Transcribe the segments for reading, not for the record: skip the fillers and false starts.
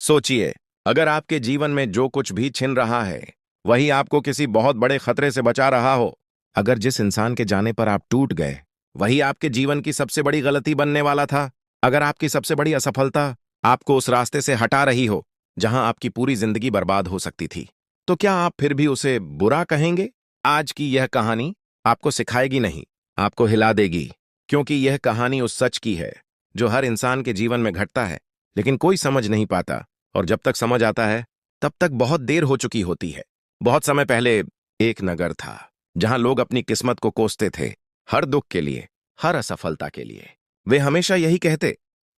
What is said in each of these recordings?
सोचिए, अगर आपके जीवन में जो कुछ भी छिन रहा है वही आपको किसी बहुत बड़े खतरे से बचा रहा हो, अगर जिस इंसान के जाने पर आप टूट गए वही आपके जीवन की सबसे बड़ी गलती बनने वाला था, अगर आपकी सबसे बड़ी असफलता आपको उस रास्ते से हटा रही हो जहां आपकी पूरी जिंदगी बर्बाद हो सकती थी, तो क्या आप फिर भी उसे बुरा कहेंगे? आज की यह कहानी आपको सिखाएगी नहीं, आपको हिला देगी, क्योंकि यह कहानी उस सच की है जो हर इंसान के जीवन में घटता है लेकिन कोई समझ नहीं पाता, और जब तक समझ आता है तब तक बहुत देर हो चुकी होती है। बहुत समय पहले एक नगर था जहां लोग अपनी किस्मत को कोसते थे, हर दुख के लिए, हर असफलता के लिए। वे हमेशा यही कहते,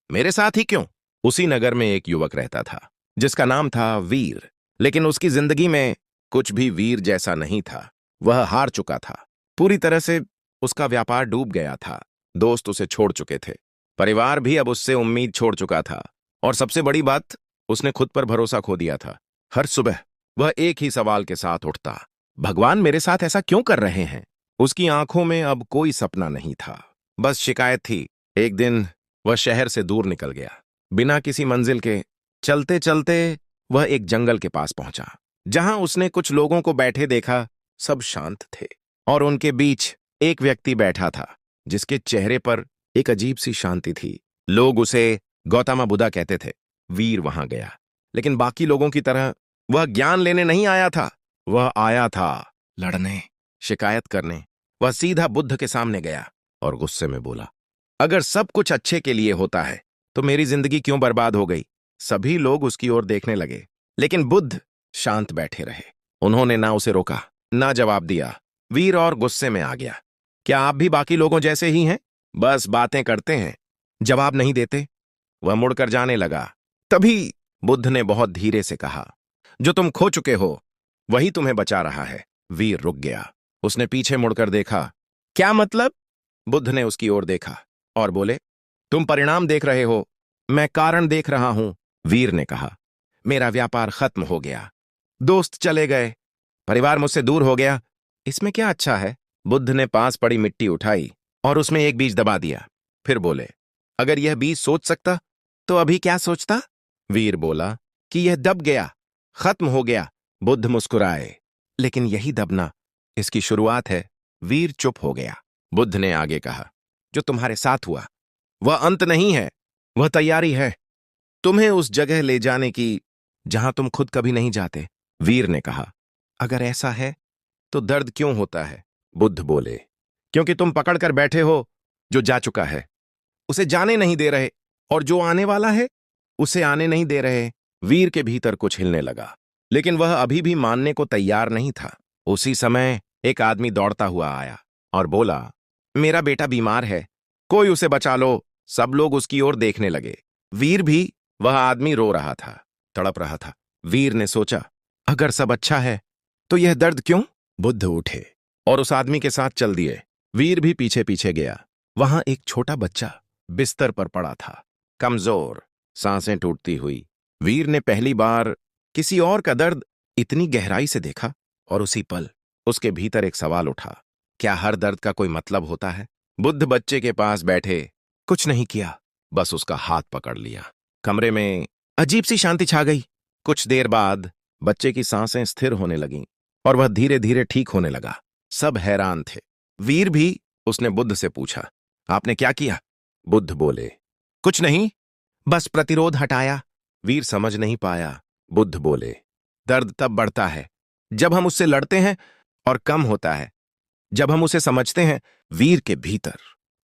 मेरे साथ ही क्यों? उसी नगर में एक युवक रहता था जिसका नाम था वीर, लेकिन उसकी जिंदगी में कुछ भी वीर जैसा नहीं था। वह हार चुका था, पूरी तरह से उसका व्यापार डूब गया था, दोस्त उसे छोड़ चुके थे, परिवार भी अब उससे उम्मीद छोड़ चुका था, और सबसे बड़ी बात, उसने खुद पर भरोसा खो दिया था। हर सुबह वह एक ही सवाल के साथ उठता, भगवान मेरे साथ ऐसा क्यों कर रहे हैं? उसकी आंखों में अब कोई सपना नहीं था, बस शिकायत थी। एक दिन वह शहर से दूर निकल गया, बिना किसी मंजिल के। चलते चलते वह एक जंगल के पास पहुंचा, जहां उसने कुछ लोगों को बैठे देखा। सब शांत थे, और उनके बीच एक व्यक्ति बैठा था जिसके चेहरे पर एक अजीब सी शांति थी। लोग उसे गौतम बुद्धा कहते थे। वीर वहां गया, लेकिन बाकी लोगों की तरह वह ज्ञान लेने नहीं आया था, वह आया था लड़ने, शिकायत करने। वह सीधा बुद्ध के सामने गया और गुस्से में बोला, अगर सब कुछ अच्छे के लिए होता है तो मेरी जिंदगी क्यों बर्बाद हो गई? सभी लोग उसकी ओर देखने लगे, लेकिन बुद्ध शांत बैठे रहे। उन्होंने ना उसे रोका, ना जवाब दिया। वीर और गुस्से में आ गया, क्या आप भी बाकी लोगों जैसे ही हैं? बस बातें करते हैं, जवाब नहीं देते? वह मुड़कर जाने लगा। तभी बुद्ध ने बहुत धीरे से कहा, जो तुम खो चुके हो वही तुम्हें बचा रहा है। वीर रुक गया, उसने पीछे मुड़कर देखा। क्या मतलब? बुद्ध ने उसकी ओर देखा और बोले, तुम परिणाम देख रहे हो, मैं कारण देख रहा हूं। वीर ने कहा, मेरा व्यापार खत्म हो गया, दोस्त चले गए, परिवार मुझसे दूर हो गया, इसमें क्या अच्छा है? बुद्ध ने पास पड़ी मिट्टी उठाई और उसमें एक बीज दबा दिया, फिर बोले, अगर यह बीज सोच सकता तो अभी क्या सोचता? वीर बोला कि यह दब गया, खत्म हो गया। बुद्ध मुस्कुराए, लेकिन यही दबना इसकी शुरुआत है। वीर चुप हो गया। बुद्ध ने आगे कहा, जो तुम्हारे साथ हुआ वह अंत नहीं है, वह तैयारी है तुम्हें उस जगह ले जाने की जहां तुम खुद कभी नहीं जाते। वीर ने कहा, अगर ऐसा है तो दर्द क्यों होता है? बुद्ध बोले, क्योंकि तुम पकड़ कर बैठे हो जो जा चुका है, उसे जाने नहीं दे रहे, और जो आने वाला है उसे आने नहीं दे रहे। वीर के भीतर कुछ हिलने लगा, लेकिन वह अभी भी मानने को तैयार नहीं था। उसी समय एक आदमी दौड़ता हुआ आया और बोला, मेरा बेटा बीमार है, कोई उसे बचा लो। सब लोग उसकी ओर देखने लगे। वीर भी, वह आदमी रो रहा था, तड़प रहा था। वीर ने सोचा, अगर सब अच्छा है तो यह दर्द क्यों? बुद्ध उठे और उस आदमी के साथ चल दिए। वीर भी पीछे पीछे गया। वहां एक छोटा बच्चा बिस्तर पर पड़ा था, कमजोर, सांसें टूटती हुई। वीर ने पहली बार किसी और का दर्द इतनी गहराई से देखा, और उसी पल उसके भीतर एक सवाल उठा, क्या हर दर्द का कोई मतलब होता है? बुद्ध बच्चे के पास बैठे, कुछ नहीं किया, बस उसका हाथ पकड़ लिया। कमरे में अजीब सी शांति छा गई। कुछ देर बाद बच्चे की सांसें स्थिर होने लगीं और वह धीरे धीरे ठीक होने लगा। सब हैरान थे, वीर भी। उसने बुद्ध से पूछा, आपने क्या किया? बुद्ध बोले, कुछ नहीं, बस प्रतिरोध हटाया। वीर समझ नहीं पाया। बुद्ध बोले, दर्द तब बढ़ता है जब हम उससे लड़ते हैं, और कम होता है जब हम उसे समझते हैं। वीर के भीतर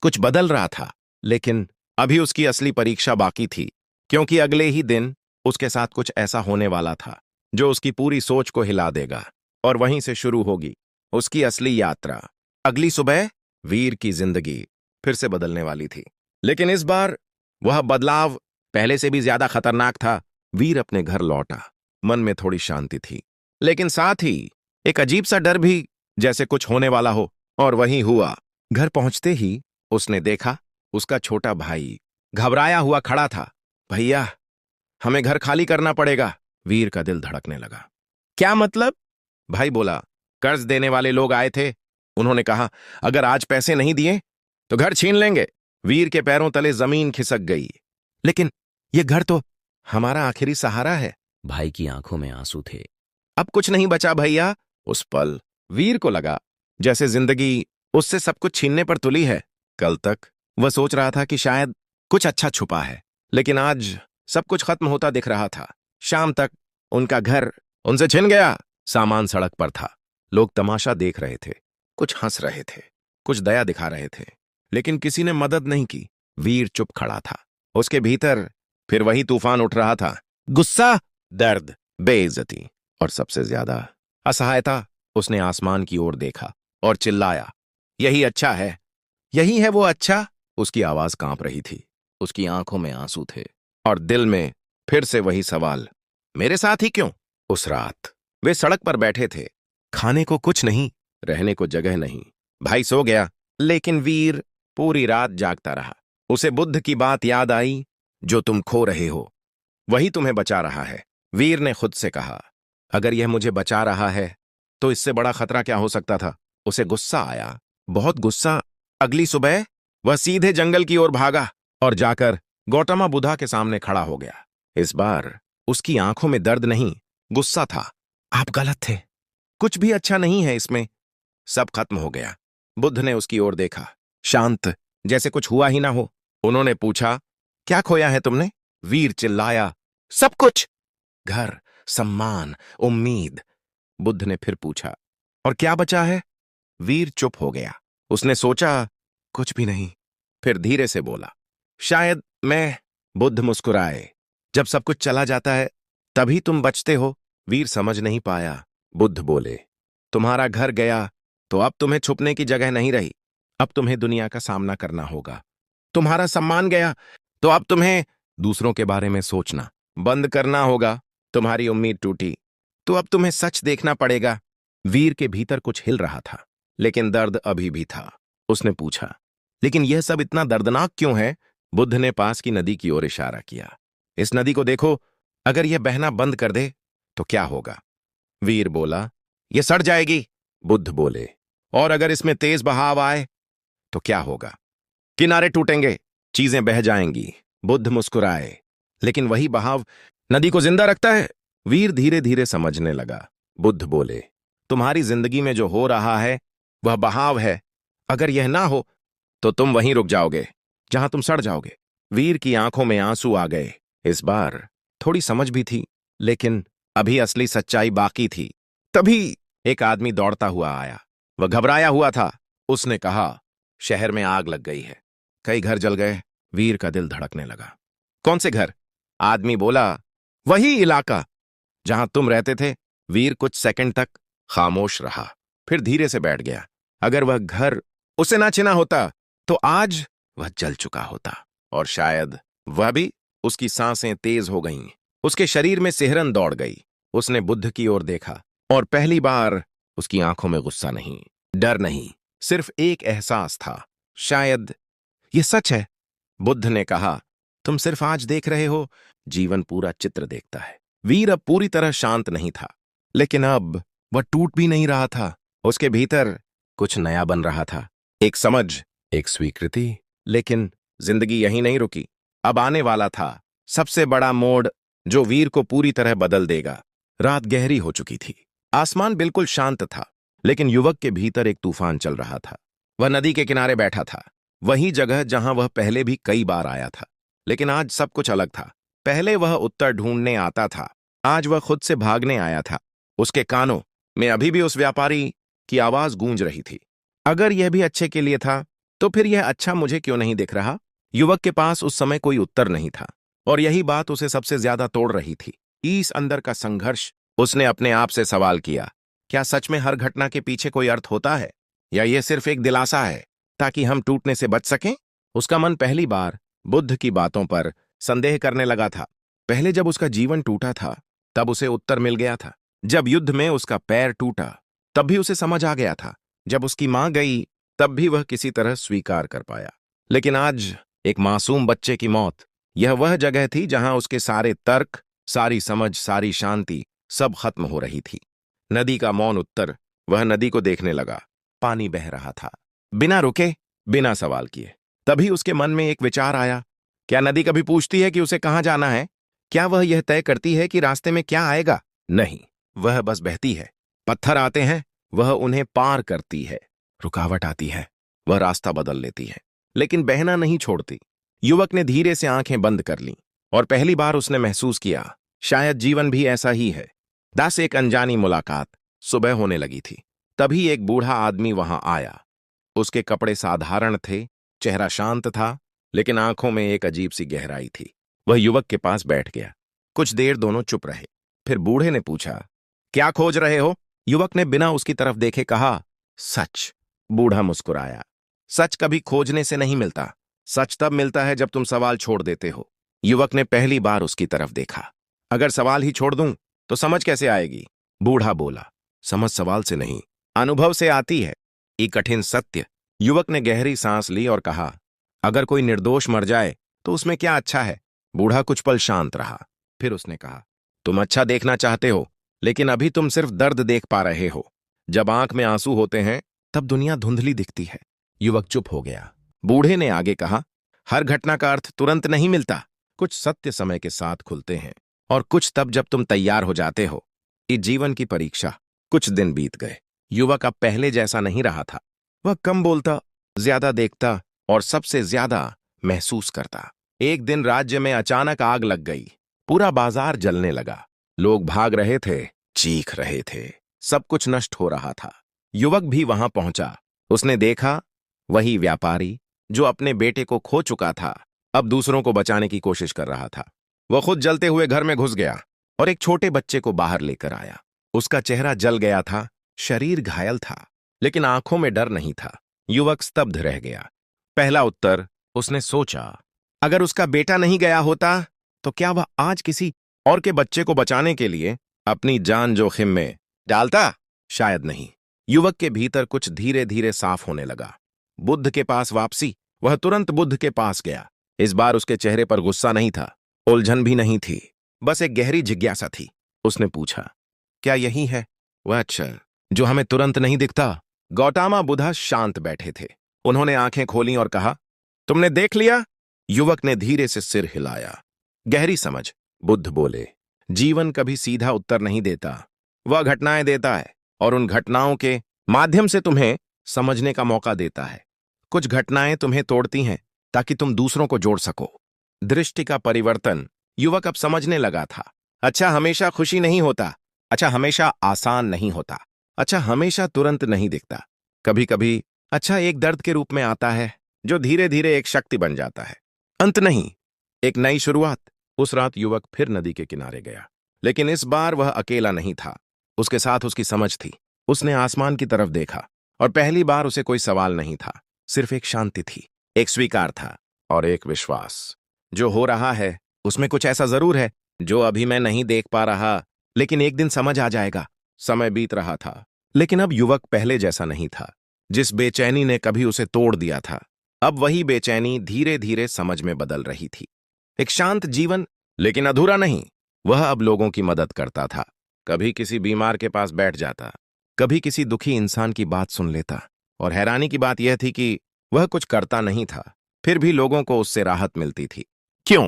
कुछ बदल रहा था, लेकिन अभी उसकी असली परीक्षा बाकी थी, क्योंकि अगले ही दिन उसके साथ कुछ ऐसा होने वाला था जो उसकी पूरी सोच को हिला देगा, और वहीं से शुरू होगी उसकी असली यात्रा। अगली सुबह वीर की जिंदगी फिर से बदलने वाली थी, लेकिन इस बार वह बदलाव पहले से भी ज्यादा खतरनाक था। वीर अपने घर लौटा, मन में थोड़ी शांति थी, लेकिन साथ ही एक अजीब सा डर भी, जैसे कुछ होने वाला हो। और वही हुआ। घर पहुंचते ही उसने देखा, उसका छोटा भाई घबराया हुआ खड़ा था। भैया, हमें घर खाली करना पड़ेगा। वीर का दिल धड़कने लगा। क्या मतलब? भाई बोला, कर्ज देने वाले लोग आए थे, उन्होंने कहा अगर आज पैसे नहीं दिए तो घर छीन लेंगे। वीर के पैरों तले जमीन खिसक गई। लेकिन यह घर तो हमारा आखिरी सहारा है। भाई की आंखों में आंसू थे। अब कुछ नहीं बचा भैया। उस पल वीर को लगा जैसे जिंदगी उससे सब कुछ छीनने पर तुली है। कल तक वह सोच रहा था कि शायद कुछ अच्छा छुपा है, लेकिन आज सब कुछ खत्म होता दिख रहा था। शाम तक उनका घर उनसे छिन गया। सामान सड़क पर था। लोग तमाशा देख रहे थे, कुछ हंस रहे थे, कुछ दया दिखा रहे थे, लेकिन किसी ने मदद नहीं की। वीर चुप खड़ा था। उसके भीतर फिर वही तूफान उठ रहा था। गुस्सा, दर्द, बेइज्जती और सबसे ज्यादा असहायता। उसने आसमान की ओर देखा और चिल्लाया, यही अच्छा है, यही है वो अच्छा। उसकी आवाज कांप रही थी, उसकी आंखों में आंसू थे और दिल में फिर से वही सवाल, मेरे साथ ही क्यों? उस रात वे सड़क पर बैठे थे। खाने को कुछ नहीं, रहने को जगह नहीं। भाई सो गया, लेकिन वीर पूरी रात जागता रहा। उसे बुद्ध की बात याद आई, जो तुम खो रहे हो वही तुम्हें बचा रहा है। वीर ने खुद से कहा, अगर यह मुझे बचा रहा है तो इससे बड़ा खतरा क्या हो सकता था? उसे गुस्सा आया, बहुत गुस्सा। अगली सुबह वह सीधे जंगल की ओर भागा और जाकर गौतमा बुद्धा के सामने खड़ा हो गया। इस बार उसकी आंखों में दर्द नहीं, गुस्सा था। आप गलत थे, कुछ भी अच्छा नहीं है इसमें, सब खत्म हो गया। बुद्ध ने उसकी ओर देखा, शांत, जैसे कुछ हुआ ही ना हो। उन्होंने पूछा, क्या खोया है तुमने? वीर चिल्लाया, सब कुछ, घर, सम्मान, उम्मीद। बुद्ध ने फिर पूछा, और क्या बचा है? वीर चुप हो गया। उसने सोचा, कुछ भी नहीं, फिर धीरे से बोला, शायद मैं। बुद्ध मुस्कुराए, जब सब कुछ चला जाता है तभी तुम बचते हो। वीर समझ नहीं पाया। बुद्ध बोले, तुम्हारा घर गया तो अब तुम्हें छुपने की जगह नहीं रही, अब तुम्हें दुनिया का सामना करना होगा। तुम्हारा सम्मान गया तो अब तुम्हें दूसरों के बारे में सोचना बंद करना होगा। तुम्हारी उम्मीद टूटी तो अब तुम्हें सच देखना पड़ेगा। वीर के भीतर कुछ हिल रहा था, लेकिन दर्द अभी भी था। उसने पूछा, लेकिन यह सब इतना दर्दनाक क्यों है? बुद्ध ने पास की नदी की ओर इशारा किया। इस नदी को देखो, अगर यह बहना बंद कर दे तो क्या होगा? वीर बोला, यह सड़ जाएगी। बुद्ध बोले, और अगर इसमें तेज बहाव आए तो क्या होगा? किनारे टूटेंगे, चीजें बह जाएंगी। बुद्ध मुस्कुराए, लेकिन वही बहाव नदी को जिंदा रखता है। वीर धीरे धीरे समझने लगा। बुद्ध बोले, तुम्हारी जिंदगी में जो हो रहा है वह बहाव है। अगर यह ना हो तो तुम वहीं रुक जाओगे जहां तुम सड़ जाओगे। वीर की आंखों में आंसू आ गए। इस बार थोड़ी समझ भी थी, लेकिन अभी असली सच्चाई बाकी थी। तभी एक आदमी दौड़ता हुआ आया। वह घबराया हुआ था। उसने कहा, शहर में आग लग गई है, कई घर जल गए। वीर का दिल धड़कने लगा। कौन से घर? आदमी बोला, वही इलाका जहां तुम रहते थे। वीर कुछ सेकंड तक खामोश रहा, फिर धीरे से बैठ गया। अगर वह घर उसे ना चिना होता तो आज वह जल चुका होता, और शायद वह भी। उसकी सांसें तेज हो गईं, उसके शरीर में सिहरन दौड़ गई। उसने बुद्ध की ओर देखा, और पहली बार उसकी आंखों में गुस्सा नहीं, डर नहीं, सिर्फ एक एहसास था, शायद यह सच है। बुद्ध ने कहा, तुम सिर्फ आज देख रहे हो, जीवन पूरा चित्र देखता है। वीर अब पूरी तरह शांत नहीं था, लेकिन अब वह टूट भी नहीं रहा था। उसके भीतर कुछ नया बन रहा था, एक समझ, एक स्वीकृति। लेकिन जिंदगी यहीं नहीं रुकी। अब आने वाला था सबसे बड़ा मोड़, जो वीर को पूरी तरह बदल देगा। रात गहरी हो चुकी थी, आसमान बिल्कुल शांत था, लेकिन युवक के भीतर एक तूफान चल रहा था। वह नदी के किनारे बैठा था, वही जगह जहां वह पहले भी कई बार आया था, लेकिन आज सब कुछ अलग था। पहले वह उत्तर ढूंढने आता था, आज वह खुद से भागने आया था। उसके कानों में अभी भी उस व्यापारी की आवाज गूंज रही थी, अगर यह भी अच्छे के लिए था तो फिर यह अच्छा मुझे क्यों नहीं दिख रहा? युवक के पास उस समय कोई उत्तर नहीं था, और यही बात उसे सबसे ज्यादा तोड़ रही थी। इस अंदर का संघर्ष। उसने अपने आप से सवाल किया, क्या सच में हर घटना के पीछे कोई अर्थ होता है, या यह सिर्फ एक दिलासा है ताकि हम टूटने से बच सकें? उसका मन पहली बार बुद्ध की बातों पर संदेह करने लगा था। पहले जब उसका जीवन टूटा था तब उसे उत्तर मिल गया था। जब युद्ध में उसका पैर टूटा तब भी उसे समझ आ गया था। जब उसकी मां गई तब भी वह किसी तरह स्वीकार कर पाया। लेकिन आज एक मासूम बच्चे की मौत, यह वह जगह थी जहां उसके सारे तर्क, सारी समझ, सारी शांति सब खत्म हो रही थी। नदी का मौन उत्तर। वह नदी को देखने लगा। पानी बह रहा था, बिना रुके, बिना सवाल किए। तभी उसके मन में एक विचार आया, क्या नदी कभी पूछती है कि उसे कहां जाना है? क्या वह यह तय करती है कि रास्ते में क्या आएगा? नहीं, वह बस बहती है। पत्थर आते हैं, वह उन्हें पार करती है। रुकावट आती है, वह रास्ता बदल लेती है, लेकिन बहना नहीं छोड़ती। युवक ने धीरे से आंखें बंद कर लीं और पहली बार उसने महसूस किया, शायद जीवन भी ऐसा ही है। 10 एक अनजानी मुलाकात। सुबह होने लगी थी, तभी एक बूढ़ा आदमी वहां आया। उसके कपड़े साधारण थे, चेहरा शांत था, लेकिन आंखों में एक अजीब सी गहराई थी। वह युवक के पास बैठ गया। कुछ देर दोनों चुप रहे। फिर बूढ़े ने पूछा, क्या खोज रहे हो? युवक ने बिना उसकी तरफ देखे कहा, सच। बूढ़ा मुस्कुराया। सच कभी खोजने से नहीं मिलता। सच तब मिलता है जब तुम सवाल छोड़ देते हो। युवक ने पहली बार उसकी तरफ देखा। अगर सवाल ही छोड़ दूं तो समझ कैसे आएगी? बूढ़ा बोला, समझ सवाल से नहीं, अनुभव से आती है। एक कठिन सत्य। युवक ने गहरी सांस ली और कहा, अगर कोई निर्दोष मर जाए तो उसमें क्या अच्छा है? बूढ़ा कुछ पल शांत रहा। फिर उसने कहा, तुम अच्छा देखना चाहते हो, लेकिन अभी तुम सिर्फ दर्द देख पा रहे हो। जब आंख में आंसू होते हैं तब दुनिया धुंधली दिखती है। युवक चुप हो गया। बूढ़े ने आगे कहा, हर घटना का अर्थ तुरंत नहीं मिलता। कुछ सत्य समय के साथ खुलते हैं और कुछ तब जब तुम तैयार हो जाते हो। इस जीवन की परीक्षा। कुछ दिन बीत गए। युवक अब पहले जैसा नहीं रहा था। वह कम बोलता, ज्यादा देखता और सबसे ज्यादा महसूस करता। एक दिन राज्य में अचानक आग लग गई। पूरा बाजार जलने लगा। लोग भाग रहे थे, चीख रहे थे, सब कुछ नष्ट हो रहा था। युवक भी वहां पहुंचा। उसने देखा, वही व्यापारी जो अपने बेटे को खो चुका था, अब दूसरों को बचाने की कोशिश कर रहा था। वह खुद जलते हुए घर में घुस गया और एक छोटे बच्चे को बाहर लेकर आया। उसका चेहरा जल गया था, शरीर घायल था, लेकिन आंखों में डर नहीं था। युवक स्तब्ध रह गया। पहला उत्तर, उसने सोचा, अगर उसका बेटा नहीं गया होता तो क्या वह आज किसी और के बच्चे को बचाने के लिए अपनी जान जोखिम में डालता? शायद नहीं। युवक के भीतर कुछ धीरे धीरे साफ होने लगा। बुद्ध के पास वापसी। वह तुरंत बुद्ध के पास गया। इस बार उसके चेहरे पर गुस्सा नहीं था, उलझन भी नहीं थी, बस एक गहरी जिज्ञासा थी। उसने पूछा, क्या यही है वह अक्षर जो हमें तुरंत नहीं दिखता? गौतमा बुद्धा शांत बैठे थे। उन्होंने आंखें खोली और कहा, तुमने देख लिया? युवक ने धीरे से सिर हिलाया। गहरी समझ। बुद्ध बोले, जीवन कभी सीधा उत्तर नहीं देता, वह घटनाएं देता है और उन घटनाओं के माध्यम से तुम्हें समझने का मौका देता है। कुछ घटनाएं तुम्हें तोड़ती हैं ताकि तुम दूसरों को जोड़ सको। दृष्टि का परिवर्तन। युवक अब समझने लगा था। अच्छा हमेशा खुशी नहीं होता, अच्छा हमेशा आसान नहीं होता, अच्छा हमेशा तुरंत नहीं दिखता। कभी कभी अच्छा एक दर्द के रूप में आता है जो धीरे धीरे एक शक्ति बन जाता है। अंत नहीं, एक नई शुरुआत। उस रात युवक फिर नदी के किनारे गया, लेकिन इस बार वह अकेला नहीं था। उसके साथ उसकी समझ थी। उसने आसमान की तरफ देखा और पहली बार उसे कोई सवाल नहीं था, सिर्फ एक शांति थी, एक स्वीकार था और एक विश्वास। जो हो रहा है उसमें कुछ ऐसा जरूर है जो अभी मैं नहीं देख पा रहा, लेकिन एक दिन समझ आ जाएगा। समय बीत रहा था, लेकिन अब युवक पहले जैसा नहीं था। जिस बेचैनी ने कभी उसे तोड़ दिया था, अब वही बेचैनी धीरे धीरे समझ में बदल रही थी। एक शांत जीवन, लेकिन अधूरा नहीं। वह अब लोगों की मदद करता था। कभी किसी बीमार के पास बैठ जाता, कभी किसी दुखी इंसान की बात सुन लेता, और हैरानी की बात यह थी कि वह कुछ करता नहीं था, फिर भी लोगों को उससे राहत मिलती थी। क्यों?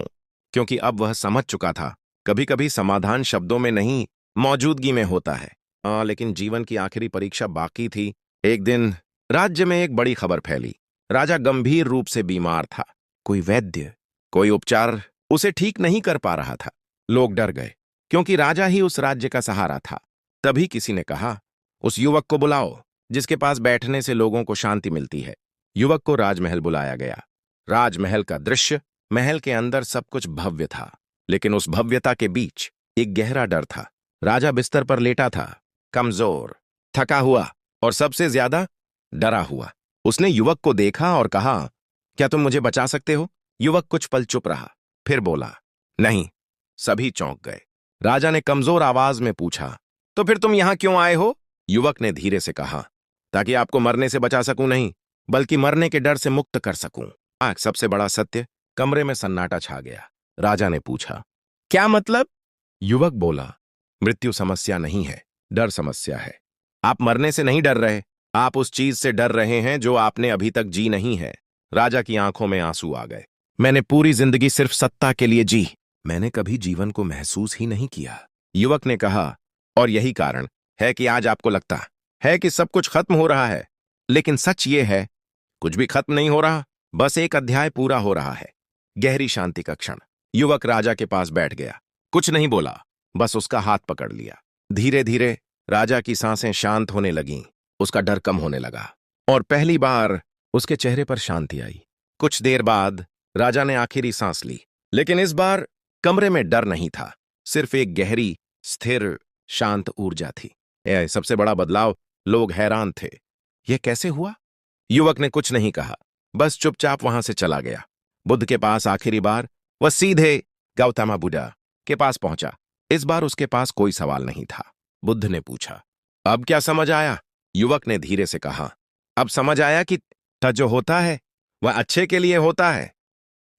क्योंकि अब वह समझ चुका था, कभी कभी समाधान शब्दों में नहीं, मौजूदगी में होता है। लेकिन जीवन की आखिरी परीक्षा बाकी थी। एक दिन राज्य में एक बड़ी खबर फैली। राजा गंभीर रूप से बीमार था। कोई वैद्य, कोई उपचार उसे ठीक नहीं कर पा रहा था। लोग डर गए, क्योंकि राजा ही उस राज्य का सहारा था। तभी किसी ने कहा, उस युवक को बुलाओ जिसके पास बैठने से लोगों को शांति मिलती है। युवक को राजमहल बुलाया गया। राजमहल का दृश्य, महल के अंदर सब कुछ भव्य था, लेकिन उस भव्यता के बीच एक गहरा डर था। राजा बिस्तर पर लेटा था, कमजोर, थका हुआ और सबसे ज्यादा डरा हुआ। उसने युवक को देखा और कहा, क्या तुम मुझे बचा सकते हो? युवक कुछ पल चुप रहा, फिर बोला, नहीं। सभी चौंक गए। राजा ने कमजोर आवाज में पूछा, तो फिर तुम यहां क्यों आए हो? युवक ने धीरे से कहा, ताकि आपको मरने से बचा सकूं नहीं, बल्कि मरने के डर से मुक्त कर सकूं। सबसे बड़ा सत्य। कमरे में सन्नाटा छा गया। राजा ने पूछा, क्या मतलब? युवक बोला, मृत्यु समस्या नहीं है, डर समस्या है। आप मरने से नहीं डर रहे, आप उस चीज से डर रहे हैं जो आपने अभी तक जी नहीं है। राजा की आंखों में आंसू आ गए। मैंने पूरी जिंदगी सिर्फ सत्ता के लिए जी। मैंने कभी जीवन को महसूस ही नहीं किया। युवक ने कहा, और यही कारण है कि आज आपको लगता है कि सब कुछ खत्म हो रहा है, लेकिन सच ये है, कुछ भी खत्म नहीं हो रहा, बस एक अध्याय पूरा हो रहा है। गहरी शांति का क्षण। युवक राजा के पास बैठ गया, कुछ नहीं बोला, बस उसका हाथ पकड़ लिया। धीरे धीरे राजा की सांसें शांत होने लगीं, उसका डर कम होने लगा, और पहली बार उसके चेहरे पर शांति आई। कुछ देर बाद राजा ने आखिरी सांस ली, लेकिन इस बार कमरे में डर नहीं था, सिर्फ एक गहरी, स्थिर, शांत ऊर्जा थी। यह सबसे बड़ा बदलाव। लोग हैरान थे, यह कैसे हुआ? युवक ने कुछ नहीं कहा, बस चुपचाप वहां से चला गया। बुद्ध के पास आखिरी बार वह सीधे गौतम बुद्ध के पास पहुंचा। इस बार उसके पास कोई सवाल नहीं था। बुद्ध ने पूछा, अब क्या समझ आया? युवक ने धीरे से कहा, अब समझ आया कि जो होता है वह अच्छे के लिए होता है।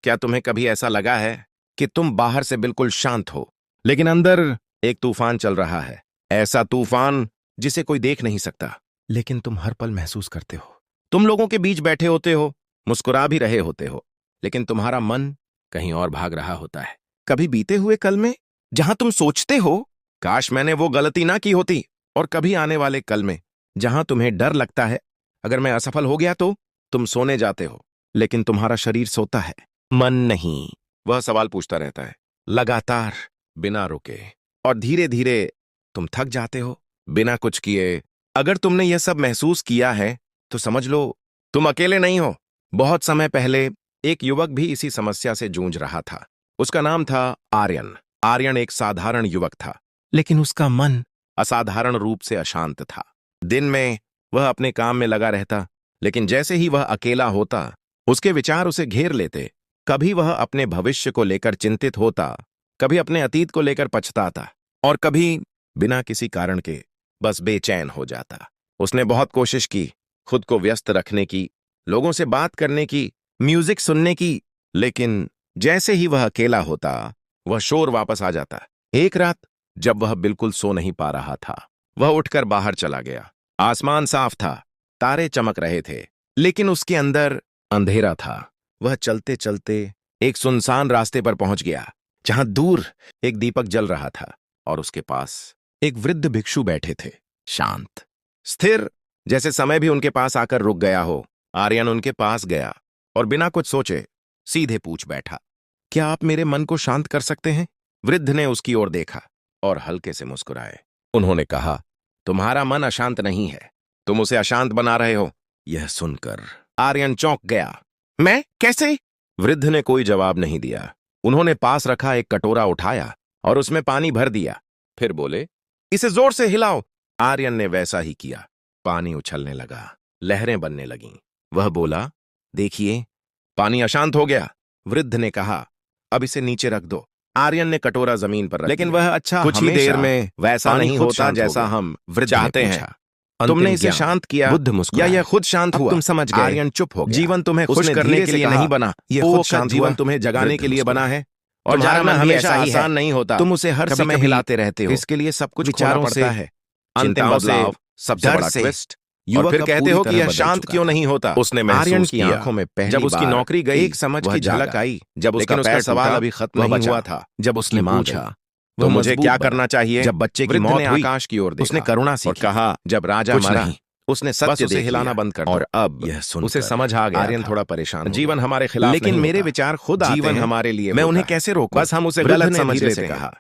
क्या तुम्हें कभी ऐसा लगा है कि तुम बाहर से बिल्कुल शांत हो, लेकिन अंदर एक तूफान चल रहा है? ऐसा तूफान जिसे कोई देख नहीं सकता, लेकिन तुम हर पल महसूस करते हो। तुम लोगों के बीच बैठे होते हो, मुस्कुरा भी रहे होते हो, लेकिन तुम्हारा मन कहीं और भाग रहा होता है। कभी बीते हुए कल में जहां तुम सोचते हो, काश मैंने वो गलती ना की होती, और कभी आने वाले कल में जहां तुम्हें डर लगता है, अगर मैं असफल हो गया तो? तुम सोने जाते हो, लेकिन तुम्हारा शरीर सोता है, मन नहीं। वह सवाल पूछता रहता है, लगातार, बिना रुके, और धीरे धीरे तुम थक जाते हो, बिना कुछ किए। अगर तुमने यह सब महसूस किया है, तो समझ लो तुम अकेले नहीं हो। बहुत समय पहले एक युवक भी इसी समस्या से जूझ रहा था। उसका नाम था आर्यन। आर्यन एक साधारण युवक था, लेकिन उसका मन असाधारण रूप से अशांत था। दिन में वह अपने काम में लगा रहता, लेकिन जैसे ही वह अकेला होता, उसके विचार उसे घेर लेते। कभी वह अपने भविष्य को लेकर चिंतित होता, कभी अपने अतीत को लेकर पछताता, और कभी बिना किसी कारण के बस बेचैन हो जाता। उसने बहुत कोशिश की, खुद को व्यस्त रखने की, लोगों से बात करने की, म्यूजिक सुनने की, लेकिन जैसे ही वह अकेला होता, वह शोर वापस आ जाता। एक रात जब वह बिल्कुल सो नहीं पा रहा था, वह उठकर बाहर चला गया। आसमान साफ था, तारे चमक रहे थे, लेकिन उसके अंदर अंधेरा था। वह चलते चलते एक सुनसान रास्ते पर पहुंच गया, जहां दूर एक दीपक जल रहा था, और उसके पास एक वृद्ध भिक्षु बैठे थे, शांत, स्थिर, जैसे समय भी उनके पास आकर रुक गया हो। आर्यन उनके पास गया और बिना कुछ सोचे सीधे पूछ बैठा, क्या आप मेरे मन को शांत कर सकते हैं? वृद्ध ने उसकी ओर देखा और हल्के से मुस्कुराए। उन्होंने कहा, तुम्हारा मन अशांत नहीं है, तुम उसे अशांत बना रहे हो। यह सुनकर आर्यन चौंक गया। मैं? कैसे? वृद्ध ने कोई जवाब नहीं दिया। उन्होंने पास रखा एक कटोरा उठाया और उसमें पानी भर दिया, फिर बोले, इसे जोर से हिलाओ। आर्यन ने वैसा ही किया। पानी उछलने लगा, लहरें बनने लगीं। वह बोला, देखिए, पानी अशांत हो गया। वृद्ध ने कहा, अब इसे नीचे रख दो। आर्यन ने कटोरा जमीन पर रख लेकिन दिया। वह अच्छा कुछ ही देर हमेशा में वैसा पानी नहीं खुद होता शांत हो जैसा गया। हम वृद्ध चाहते ने हैं। पूछा, तुमने अंतिम इसे ज्ञान। शांत किया बुद्ध या मुस्कुराए। यह खुद शांत अब हुआ? तुम समझ गए। आर्यन चुप हो गया। जीवन तुम्हें खुश उसने करने धीरे के से लिए कहा, नहीं बना, यह वो खुद का शांत जीवन हुआ। तुम्हें जगाने वृद्ध के लिए बना मुस्कुराए। है, और तुम्हारा जागना मन हमेशा हमेशा ही है। आसान नहीं होता। तुम उसे हर कभी समय कभी हिलाते रहते हो। इसके लिए सब कुछ विचारों खोना पड़ता से, है। अंतिम चिंताओं से, बदलाव, सबसे डर बड़ा से, ट्विस्ट। युवक और फिर अब कहते पूरी हो कि तरह यह बदल शांत चुका क्यों था। नहीं होता? उसने आर्यन महसूस की किया, आंखों में पहली जब उसकी बार नौकरी गई, एक समझ वह की झलक जागा। आई। जब उसका लेकिन उसका पैर सवाल टूटा, अभी खत्म वह नहीं बचा हुआ था। जब उसने उसने मां पूछा, गई, वह तो मुझे मजबूत क्या बना। करना चाहिए? जब बच्चे की वृद्ध मौत ने हुई, आकाश की ओर देखा, उसने करुणा और सीखी। कहा, जब राजा कुछ मरा, नहीं, उसने बस सत्य उसे देख हिलाना लिया, बंद कर दो। और अब यह सुनकर उसे समझ आ गया आर्यन था। थोड़ा परेशान हो जीवन गया। हमारे खिलाफ लेकिन नहीं मेरे होता। विचार खुद आते जीवन हैं। हमारे लिए मैं होता उन्हें है। कैसे रोकूं? बस हम उसे वृद्ध गलत ने समझ धीरे लेते से हैं। कहा,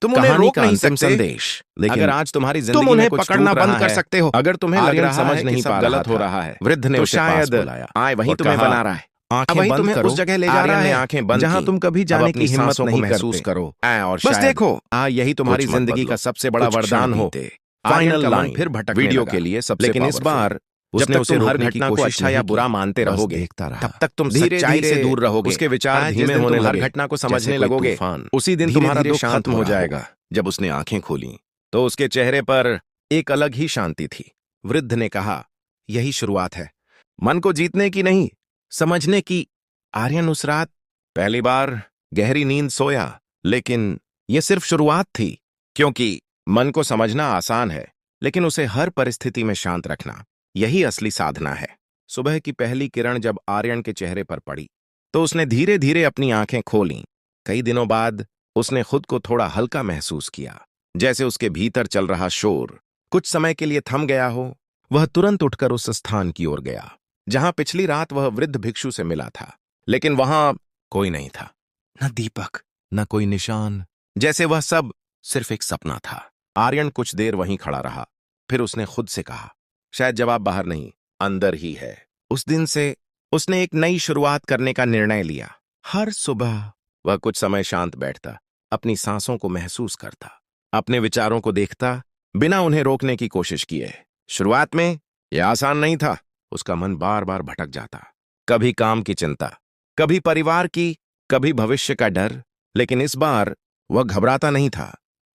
तुम उन्हें कहानी रोक का नहीं अंतिम सकते, संदेश। लेकिन अगर आज तुम्हारी तुम जिंदगी में उन्हें कुछ पकड़ना टूट रहा बंद कर है, सकते हो। अगर तुम्हें लग आर्यन रहा समझ है नहीं कि पा सब रहा गलत हो था। रहा है, वृद्ध ने तो उसे पास शायद बुलाया आए वही और तुम्हें कहा, बना रहा है। आंखें वही बंद तुम्हें करो। उस जगह ले जा आर्यन रहा ने है आंखें बंद जहां की। तुम कभी अब जाने अपनी की हिम्मत सांसों को नहीं महसूस करते। करो। और बस शायद देखो, यही तुम्हारी कुछ मत जिंदगी बदलो। का सबसे बड़ा कुछ क्षण वरदान हो। बीते। आर्यन फाइनल का मन लाइन फिर भटकने वीडियो लगा। के लिए सबसे लेकिन इस पावरफुल। बार जब उसने तक उसे तुम हर रोकने की घटना को कोशिश अच्छा या नहीं की। बुरा मानते बस रहोगे, देखता रहा। तब तक तुम धीरे सच्चाई धीरे से दूर रहोगे। उसके विचार आज जिस धीमे दिन होने तुम हर लगे, घटना को जैसे समझने कोई लगोगे, तूफान। उसी दिन धीरे तुम्हारा धीरे दुख शांत खत्म हो रहा जाएगा। जब उसने आंखें खोली, तो उसके चेहरे पर एक अलग ही शांति थी। वृद्ध ने कहा, यही शुरुआत है, मन को जीतने की नहीं, समझने की। आर्यन उस रात पहली बार गहरी नींद सोया, लेकिन यह सिर्फ शुरुआत थी, क्योंकि मन को समझना आसान है, लेकिन उसे हर परिस्थिति में शांत रखना, यही असली साधना है। सुबह की पहली किरण जब आर्यन के चेहरे पर पड़ी, तो उसने धीरे धीरे अपनी आंखें खोलीं। कई दिनों बाद उसने खुद को थोड़ा हल्का महसूस किया, जैसे उसके भीतर चल रहा शोर कुछ समय के लिए थम गया हो। वह तुरंत उठकर उस स्थान की ओर गया जहां पिछली रात वह वृद्ध भिक्षु से मिला था, लेकिन वहां कोई नहीं था। न दीपक, न कोई निशान, जैसे वह सब सिर्फ एक सपना था। आर्यन कुछ देर वहीं खड़ा रहा, फिर उसने खुद से कहा, शायद जवाब बाहर नहीं, अंदर ही है। उस दिन से उसने एक नई शुरुआत करने का निर्णय लिया। हर सुबह वह कुछ समय शांत बैठता, अपनी सांसों को महसूस करता, अपने विचारों को देखता, बिना उन्हें रोकने की कोशिश किए। शुरुआत में यह आसान नहीं था। उसका मन बार बार भटक जाता, कभी काम की चिंता, कभी परिवार की, कभी भविष्य का डर। लेकिन इस बार वह घबराता नहीं था,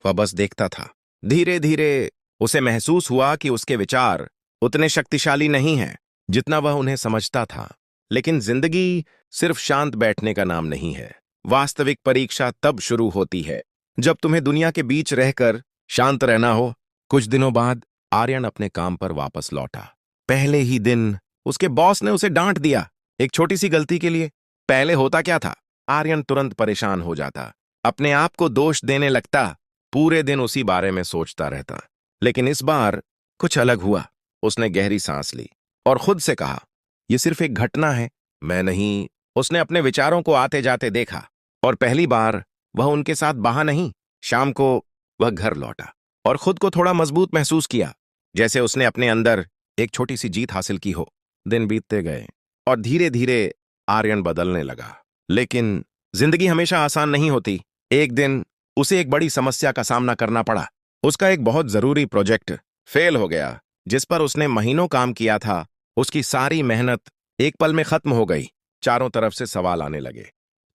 वह बस देखता था। धीरे धीरे उसे महसूस हुआ कि उसके विचार उतने शक्तिशाली नहीं हैं जितना वह उन्हें समझता था। लेकिन जिंदगी सिर्फ शांत बैठने का नाम नहीं है। वास्तविक परीक्षा तब शुरू होती है जब तुम्हें दुनिया के बीच रहकर शांत रहना हो। कुछ दिनों बाद आर्यन अपने काम पर वापस लौटा। पहले ही दिन उसके बॉस ने उसे डांट दिया, एक छोटी सी गलती के लिए। पहले होता क्या था, आर्यन तुरंत परेशान हो जाता, अपने आप को दोष देने लगता, पूरे दिन उसी बारे में सोचता रहता। लेकिन इस बार कुछ अलग हुआ। उसने गहरी सांस ली और खुद से कहा, यह सिर्फ एक घटना है, मैं नहीं। उसने अपने विचारों को आते जाते देखा और पहली बार वह उनके साथ बहा नहीं। शाम को वह घर लौटा और खुद को थोड़ा मजबूत महसूस किया, जैसे उसने अपने अंदर एक छोटी सी जीत हासिल की हो। दिन बीतते गए और धीरे धीरे आर्यन बदलने लगा। लेकिन जिंदगी हमेशा आसान नहीं होती। एक दिन उसे एक बड़ी समस्या का सामना करना पड़ा। उसका एक बहुत जरूरी प्रोजेक्ट फेल हो गया, जिस पर उसने महीनों काम किया था। उसकी सारी मेहनत एक पल में खत्म हो गई। चारों तरफ से सवाल आने लगे,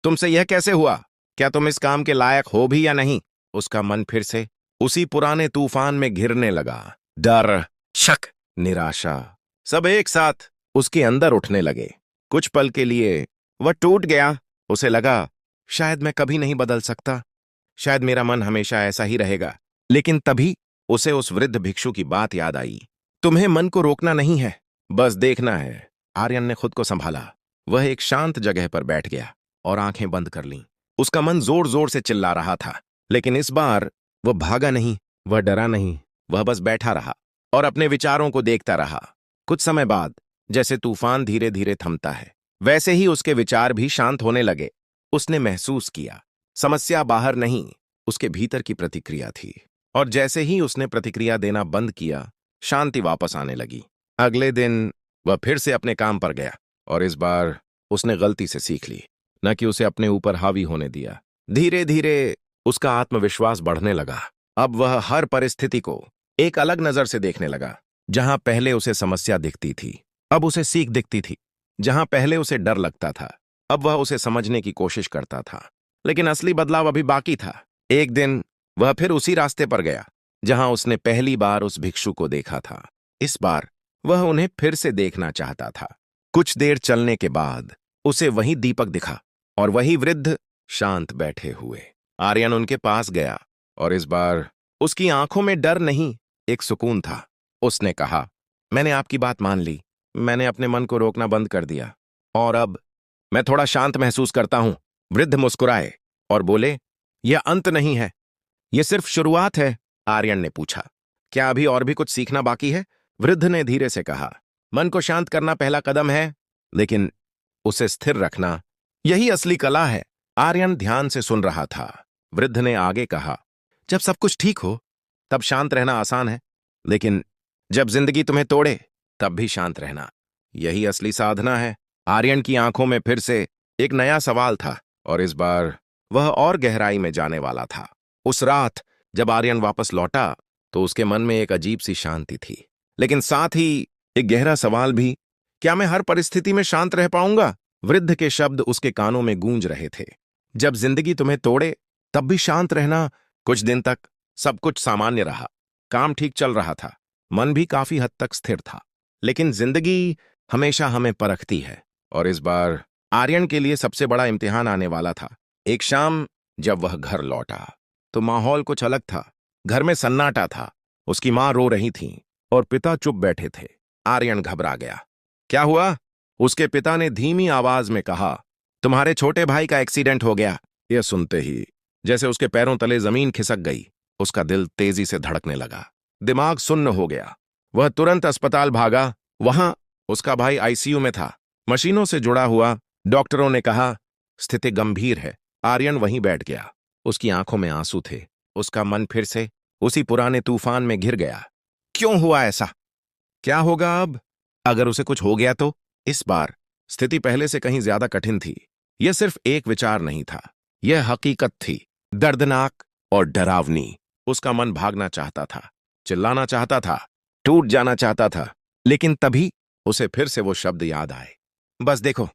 तुमसे यह कैसे हुआ? क्या तुम इस काम के लायक हो भी या नहीं? उसका मन फिर से उसी पुराने तूफान में घिरने लगा। डर, शक, निराशा सब एक साथ उसके अंदर उठने लगे। कुछ पल के लिए वह टूट गया। उसे लगा, शायद मैं कभी नहीं बदल सकता, शायद मेरा मन हमेशा ऐसा ही रहेगा। लेकिन तभी उसे उस वृद्ध भिक्षु की बात याद आई, तुम्हें मन को रोकना नहीं है, बस देखना है। आर्यन ने खुद को संभाला। वह एक शांत जगह पर बैठ गया और आंखें बंद कर लीं। उसका मन जोर जोर से चिल्ला रहा था, लेकिन इस बार वह भागा नहीं, वह डरा नहीं, वह बस बैठा रहा और अपने विचारों को देखता रहा। कुछ समय बाद जैसे तूफान धीरे धीरे थमता है, वैसे ही उसके विचार भी शांत होने लगे। उसने महसूस किया, समस्या बाहर नहीं, उसके भीतर की प्रतिक्रिया थी। और जैसे ही उसने प्रतिक्रिया देना बंद किया, शांति वापस आने लगी। अगले दिन वह फिर से अपने काम पर गया और इस बार उसने गलती से सीख ली, न कि उसे अपने ऊपर हावी होने दिया। धीरे धीरे उसका आत्मविश्वास बढ़ने लगा। अब वह हर परिस्थिति को एक अलग नजर से देखने लगा। जहां पहले उसे समस्या दिखती थी, अब उसे सीख दिखती थी। जहां पहले उसे डर लगता था, अब वह उसे समझने की कोशिश करता था। लेकिन असली बदलाव अभी बाकी था। एक दिन वह फिर उसी रास्ते पर गया जहां उसने पहली बार उस भिक्षु को देखा था। इस बार वह उन्हें फिर से देखना चाहता था। कुछ देर चलने के बाद उसे वही दीपक दिखा और वही वृद्ध शांत बैठे हुए। आर्यन उनके पास गया और इस बार उसकी आंखों में डर नहीं, एक सुकून था। उसने कहा, मैंने आपकी बात मान ली, मैंने अपने मन को रोकना बंद कर दिया और अब मैं थोड़ा शांत महसूस करता हूं। वृद्ध मुस्कुराए और बोले, यह अंत नहीं है, यह सिर्फ शुरुआत है। आर्यन ने पूछा, क्या अभी और भी कुछ सीखना बाकी है? वृद्ध ने धीरे से कहा, मन को शांत करना पहला कदम है, लेकिन उसे स्थिर रखना यही असली कला है। आर्यन ध्यान से सुन रहा था। वृद्ध ने आगे कहा, जब सब कुछ ठीक हो तब शांत रहना आसान है, लेकिन जब जिंदगी तुम्हें तोड़े तब भी शांत रहना यही असली साधना है। आर्यन की आंखों में फिर से एक नया सवाल था और इस बार वह और गहराई में जाने वाला था। उस रात जब आर्यन वापस लौटा तो उसके मन में एक अजीब सी शांति थी, लेकिन साथ ही एक गहरा सवाल भी, क्या मैं हर परिस्थिति में शांत रह पाऊंगा? वृद्ध के शब्द उसके कानों में गूंज रहे थे, जब जिंदगी तुम्हें तोड़े तब भी शांत रहना। कुछ दिन तक सब कुछ सामान्य रहा, काम ठीक चल रहा था, मन भी काफी हद तक स्थिर था। लेकिन जिंदगी हमेशा हमें परखती है और इस बार आर्यन के लिए सबसे बड़ा इम्तिहान आने वाला था। एक शाम जब वह घर लौटा तो माहौल कुछ अलग था। घर में सन्नाटा था। उसकी मां रो रही थी और पिता चुप बैठे थे। आर्यन घबरा गया। क्या हुआ? उसके पिता ने धीमी आवाज में कहा, तुम्हारे छोटे भाई का एक्सीडेंट हो गया। यह सुनते ही जैसे उसके पैरों तले जमीन खिसक गई। उसका दिल तेजी से धड़कने लगा, दिमाग सुन्न हो गया। वह तुरंत अस्पताल भागा। वहां उसका भाई आईसीयू में था, मशीनों से जुड़ा हुआ। डॉक्टरों ने कहा स्थिति गंभीर है। आर्यन वहीं बैठ गया। उसकी आंखों में आंसू थे। उसका मन फिर से उसी पुराने तूफान में घिर गया। क्यों हुआ ऐसा? क्या होगा अब? अगर उसे कुछ हो गया तो? इस बार स्थिति पहले से कहीं ज्यादा कठिन थी। यह सिर्फ एक विचार नहीं था, यह हकीकत थी, दर्दनाक और डरावनी। उसका मन भागना चाहता था, चिल्लाना चाहता था, टूट जाना चाहता था, लेकिन तभी उसे फिर से वो शब्द याद आए, बस देखो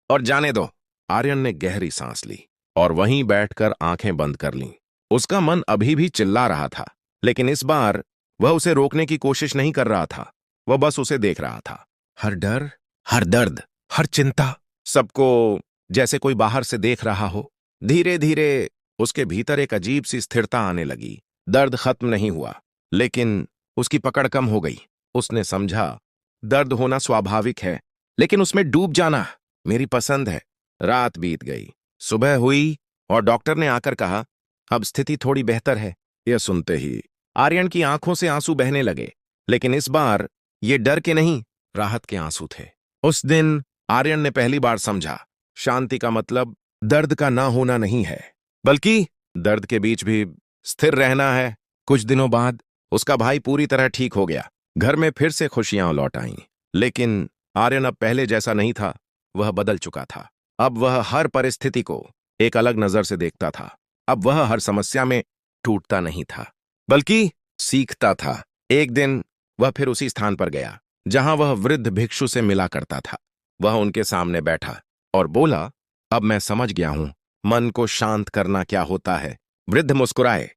और जाने दो। आर्यन ने गहरी सांस ली और वहीं बैठकर आंखें बंद कर लीं। उसका मन अभी भी चिल्ला रहा था, लेकिन इस बार वह उसे रोकने की कोशिश नहीं कर रहा था। वह बस उसे देख रहा था। हर डर, हर दर्द, हर चिंता, सबको जैसे कोई बाहर से देख रहा हो। धीरे धीरे उसके भीतर एक अजीब सी स्थिरता आने लगी। दर्द खत्म नहीं हुआ, लेकिन उसकी पकड़ कम हो गई। उसने समझा दर्द होना स्वाभाविक है, लेकिन उसमें डूब जाना मेरी पसंद है। रात बीत गई, सुबह हुई और डॉक्टर ने आकर कहा अब स्थिति थोड़ी बेहतर है। यह सुनते ही आर्यन की आंखों से आंसू बहने लगे, लेकिन इस बार ये डर के नहीं, राहत के आंसू थे। उस दिन आर्यन ने पहली बार समझा शांति का मतलब दर्द का ना होना नहीं है, बल्कि दर्द के बीच भी स्थिर रहना है। कुछ दिनों बाद उसका भाई पूरी तरह ठीक हो गया। घर में फिर से खुशियां लौट आईं, लेकिन आर्यन अब पहले जैसा नहीं था। वह बदल चुका था। अब वह हर परिस्थिति को एक अलग नजर से देखता था। अब वह हर समस्या में टूटता नहीं था, बल्कि सीखता था। एक दिन वह फिर उसी स्थान पर गया जहां वह वृद्ध भिक्षु से मिला करता था। वह उनके सामने बैठा और बोला अब मैं समझ गया हूं मन को शांत करना क्या होता है। वृद्ध मुस्कुराए,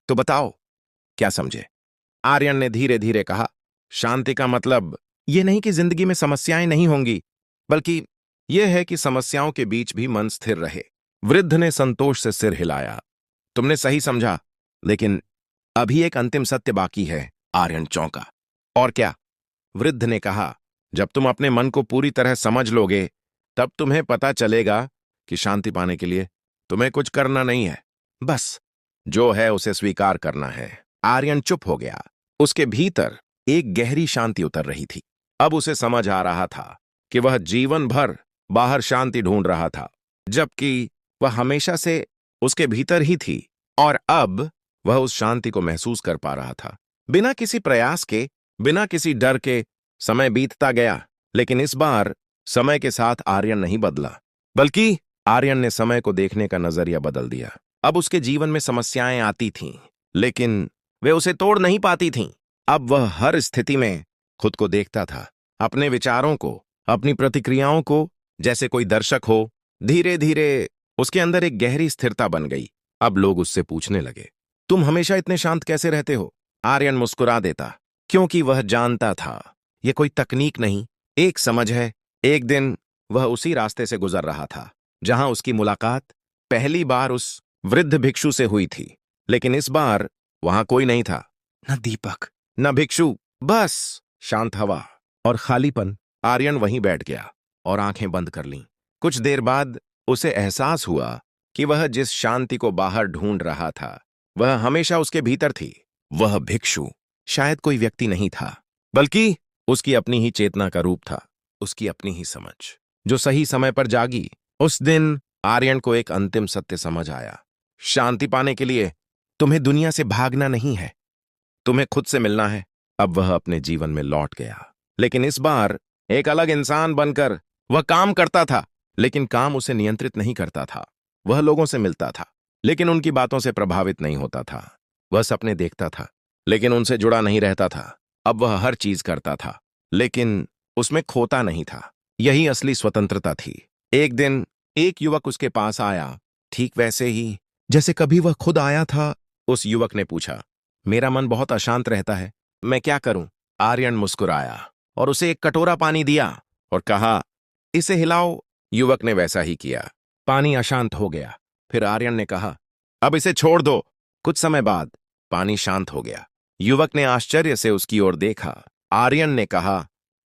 तो बताओ क्या समझे? आर्यन ने धीरे धीरे कहा शांति का मतलब यह नहीं कि जिंदगी में समस्याएं नहीं होंगी, बल्कि यह है कि समस्याओं के बीच भी मन स्थिर रहे। वृद्ध ने संतोष से सिर हिलाया, तुमने सही समझा, लेकिन अभी एक अंतिम सत्य बाकी है। आर्यन चौंका, और क्या? वृद्ध ने कहा जब तुम अपने मन को पूरी तरह समझ लोगे, तब तुम्हें पता चलेगा कि शांति पाने के लिए तुम्हें कुछ करना नहीं है, बस जो है उसे स्वीकार करना है। आर्यन चुप हो गया। उसके भीतर एक गहरी शांति उतर रही थी। अब उसे समझ आ रहा था कि वह जीवन भर बाहर शांति ढूंढ रहा था, जबकि वह हमेशा से उसके भीतर ही थी। और अब वह उस शांति को महसूस कर पा रहा था, बिना किसी प्रयास के, बिना किसी डर के। समय बीतता गया, लेकिन इस बार समय के साथ आर्यन नहीं बदला, बल्कि आर्यन ने समय को देखने का नजरिया बदल दिया। अब उसके जीवन में समस्याएं आती थीं, लेकिन वे उसे तोड़ नहीं पाती थीं। अब वह हर स्थिति में खुद को देखता था, अपने विचारों को, अपनी प्रतिक्रियाओं को, जैसे कोई दर्शक हो। धीरे धीरे उसके अंदर एक गहरी स्थिरता बन गई। अब लोग उससे पूछने लगे, तुम हमेशा इतने शांत कैसे रहते हो? आर्यन मुस्कुरा देता, क्योंकि वह जानता था यह कोई तकनीक नहीं, एक समझ है। एक दिन वह उसी रास्ते से गुजर रहा था जहां उसकी मुलाकात पहली बार उस वृद्ध भिक्षु से हुई थी, लेकिन इस बार वहां कोई नहीं था, न दीपक, न भिक्षु, बस शांत हवा और खालीपन। आर्यन वहीं बैठ गया और आंखें बंद कर लीं। कुछ देर बाद उसे एहसास हुआ कि वह जिस शांति को बाहर ढूंढ रहा था, वह हमेशा उसके भीतर थी। वह भिक्षु शायद कोई व्यक्ति नहीं था, बल्कि उसकी अपनी ही चेतना का रूप था, उसकी अपनी ही समझ, जो सही समय पर जागी। उस दिन आर्यन को एक अंतिम सत्य समझ आया, शांति पाने के लिए तुम्हें दुनिया से भागना नहीं है, तुम्हें खुद से मिलना है। अब वह अपने जीवन में लौट गया, लेकिन इस बार एक अलग इंसान बनकर। वह काम करता था, लेकिन काम उसे नियंत्रित नहीं करता था। वह लोगों से मिलता था, लेकिन उनकी बातों से प्रभावित नहीं होता था। वह सपने देखता था, लेकिन उनसे जुड़ा नहीं रहता था। अब वह हर चीज करता था, लेकिन उसमें खोता नहीं था। यही असली स्वतंत्रता थी। एक दिन एक युवक उसके पास आया, ठीक वैसे ही जैसे कभी वह खुद आया था। उस युवक ने पूछा, मेरा मन बहुत अशांत रहता है, मैं क्या करूं? आर्यन मुस्कुराया और उसे एक कटोरा पानी दिया और कहा, इसे हिलाओ। युवक ने वैसा ही किया, पानी अशांत हो गया। फिर आर्यन ने कहा, अब इसे छोड़ दो। कुछ समय बाद पानी शांत हो गया। युवक ने आश्चर्य से उसकी ओर देखा। आर्यन ने कहा,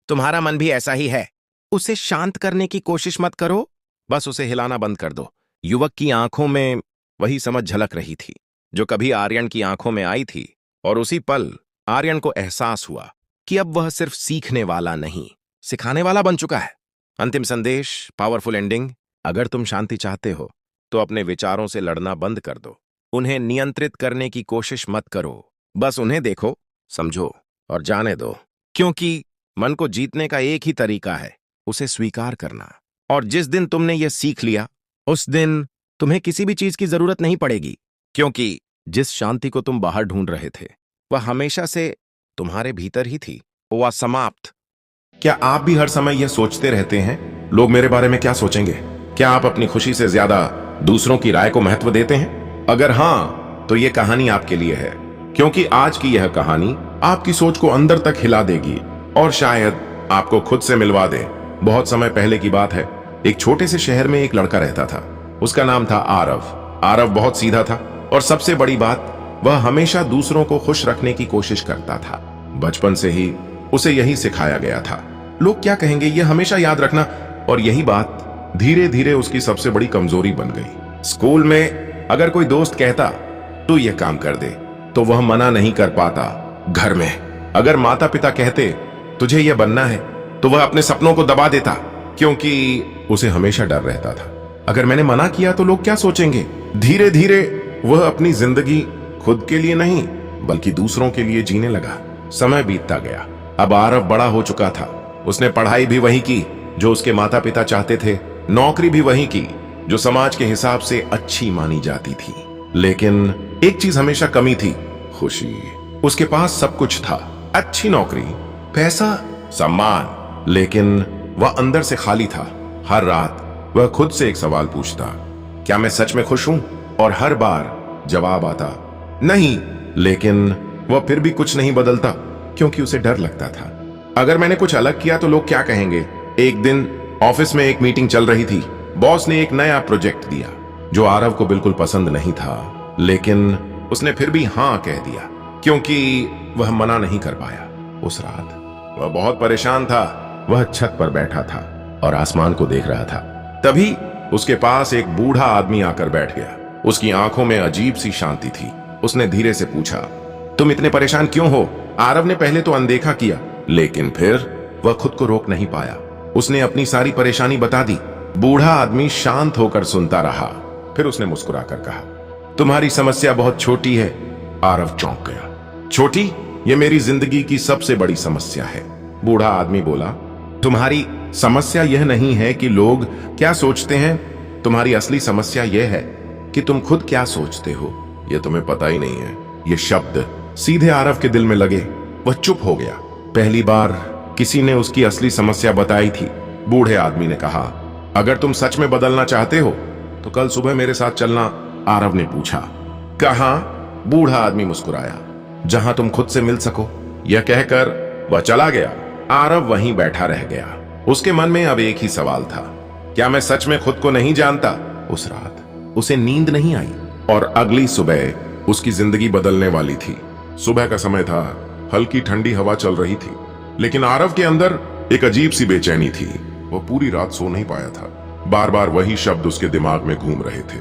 तुम्हारा मन भी ऐसा ही है, उसे शांत करने की कोशिश मत करो, बस उसे हिलाना बंद कर दो। युवक की आंखों में वही समझ झलक रही थी जो कभी आर्यन की आंखों में आई थी। और उसी पल आर्यन को एहसास हुआ कि अब वह सिर्फ सीखने वाला नहीं, सिखाने वाला बन चुका है। अंतिम संदेश, पावरफुल एंडिंग। अगर तुम शांति चाहते हो तो अपने विचारों से लड़ना बंद कर दो। उन्हें नियंत्रित करने की कोशिश मत करो, बस उन्हें देखो, समझो और जाने दो। क्योंकि मन को जीतने का एक ही तरीका है, उसे स्वीकार करना। और जिस दिन तुमने यह सीख लिया, उस दिन तुम्हें किसी भी चीज की जरूरत नहीं पड़ेगी। क्योंकि जिस शांति को तुम बाहर ढूंढ रहे थे वह हमेशा से तुम्हारे भीतर ही थी। वह समाप्त। क्या आप भी हर समय यह सोचते रहते हैं, लोग मेरे बारे में क्या सोचेंगे? क्या आप अपनी खुशी से ज्यादा दूसरों की राय को महत्व देते हैं? अगर हां, तो यह कहानी आपके लिए है, क्योंकि आज की यह कहानी आपकी सोच को अंदर तक हिला देगी और शायद आपको खुद से मिलवा दे। बहुत समय पहले की बात है। एक छोटे से शहर में एक लड़का रहता था। उसका नाम था आरव। आरव बहुत सीधा था और सबसे बड़ी बात, वह हमेशा दूसरों को खुश रखने की कोशिश करता था। बचपन से ही उसे यही सिखाया गया था, लोग क्या कहेंगे यह हमेशा याद रखना। और यही बात धीरे धीरे उसकी सबसे बड़ी कमजोरी बन गई। स्कूल में अगर कोई दोस्त कहता तू यह काम कर दे, तो वह मना नहीं कर पाता। घर में अगर माता पिता कहते तुझे यह बनना है, तो वह अपने सपनों को दबा देता, क्योंकि उसे हमेशा डर रहता था अगर मैंने मना किया तो लोग क्या सोचेंगे। धीरे धीरे वह अपनी जिंदगी खुद के लिए नहीं बल्कि दूसरों के लिए जीने लगा। समय बीतता गया। अब आरव बड़ा हो चुका था। उसने पढ़ाई भी वही की जो उसके माता पिता चाहते थे, नौकरी भी वही की जो समाज के हिसाब से अच्छी मानी जाती थी। लेकिन एक चीज हमेशा कमी थी, खुशी। उसके पास सब कुछ था, अच्छी नौकरी, पैसा, सम्मान, लेकिन वह अंदर से खाली था। हर रात वह खुद से एक सवाल पूछता, क्या मैं सच में खुश हूं? और हर बार जवाब आता, नहीं। लेकिन वह फिर भी कुछ नहीं बदलता, क्योंकि उसे डर लगता था, अगर मैंने कुछ अलग किया तो लोग क्या कहेंगे। एक दिन ऑफिस में एक मीटिंग चल रही थी। बॉस ने एक नया प्रोजेक्ट दिया जो आरव को बिल्कुल पसंद नहीं था, लेकिन उसने फिर भी हां कह दिया, क्योंकि वह मना नहीं कर पाया। उस रात वह बहुत परेशान था। वह छत पर बैठा था और आसमान को देख रहा था। तभी उसके पास एक बूढ़ा आदमी आकर बैठ गया। उसकी आंखों में अजीब सी शांति थी। उसने धीरे से पूछा, तुम इतने परेशान क्यों हो? आरव ने पहले तो अनदेखा किया, लेकिन फिर वह खुद को रोक नहीं पाया। उसने अपनी सारी परेशानी बता दी। बूढ़ा आदमी शांत होकर सुनता रहा। फिर उसने मुस्कुराकर कहा, तुम्हारी समस्या बहुत छोटी है। आरव चौंक गया। छोटी? यह मेरी जिंदगी की सबसे बड़ी समस्या है। बूढ़ा आदमी बोला, तुम्हारी समस्या यह नहीं है कि लोग क्या सोचते हैं, तुम्हारी असली समस्या यह है कि तुम खुद क्या सोचते हो। यह तुम्हें पता ही नहीं है। ये शब्द सीधे आरव के दिल में लगे। वह चुप हो गया। पहली बार किसी ने उसकी असली समस्या बताई थी। बूढ़े आदमी ने कहा, अगर तुम सच में बदलना चाहते हो तो कल सुबह मेरे साथ चलना। आरव ने पूछा, कहां? बूढ़ा आदमी मुस्कुराया, जहां तुम खुद से मिल सको। यह कहकर वह चला गया। आरव वहीं बैठा रह गया। उसके मन में अब एक ही सवाल था, क्या मैं सच में खुद को नहीं जानता? उस रात उसे नींद नहीं आई और अगली सुबह उसकी जिंदगी बदलने वाली थी। सुबह का समय था, हल्की ठंडी हवा चल रही थी, लेकिन आरव के अंदर एक अजीब सी बेचैनी थी। वह पूरी रात सो नहीं पाया था। बार बार वही शब्द उसके दिमाग में घूम रहे थे,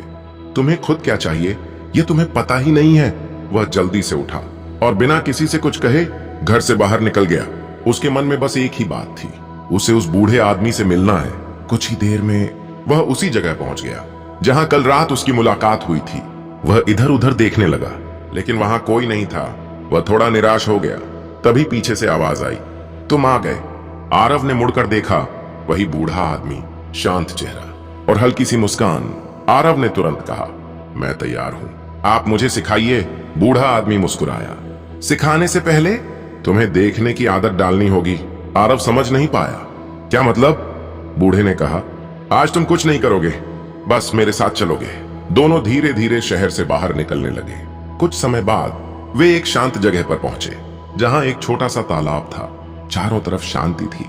तुम्हें खुद क्या चाहिए यह तुम्हें पता ही नहीं है। वह जल्दी से उठा और बिना किसी से कुछ कहे घर से बाहर निकल गया। उसके मन में बस एक ही बात थी, उसे उस बूढ़े आदमी से मिलना है। कुछ ही देर में वह उसी जगह पहुंच गया जहां कल रात उसकी मुलाकात हुई थी। वह इधर उधर देखने लगा, लेकिन वहां कोई नहीं था। वह थोड़ा निराश हो गया। तभी पीछे से आवाज आई, तुम आ गए। आरव ने मुड़कर देखा, वही बूढ़ा आदमी, शांत चेहरा और हल्की सी मुस्कान। आरव ने तुरंत कहा, मैं तैयार हूं, आप मुझे सिखाइए। बूढ़ा आदमी मुस्कुराया, सिखाने से पहले तुम्हें देखने की आदत डालनी होगी। आरव समझ नहीं पाया, क्या मतलब? बूढ़े ने कहा, आज तुम कुछ नहीं करोगे, बस मेरे साथ चलोगे। दोनों धीरे धीरे शहर से बाहर निकलने लगे। कुछ समय बाद वे एक शांत जगह पर पहुंचे, जहां एक छोटा सा तालाब था। चारों तरफ शांति थी,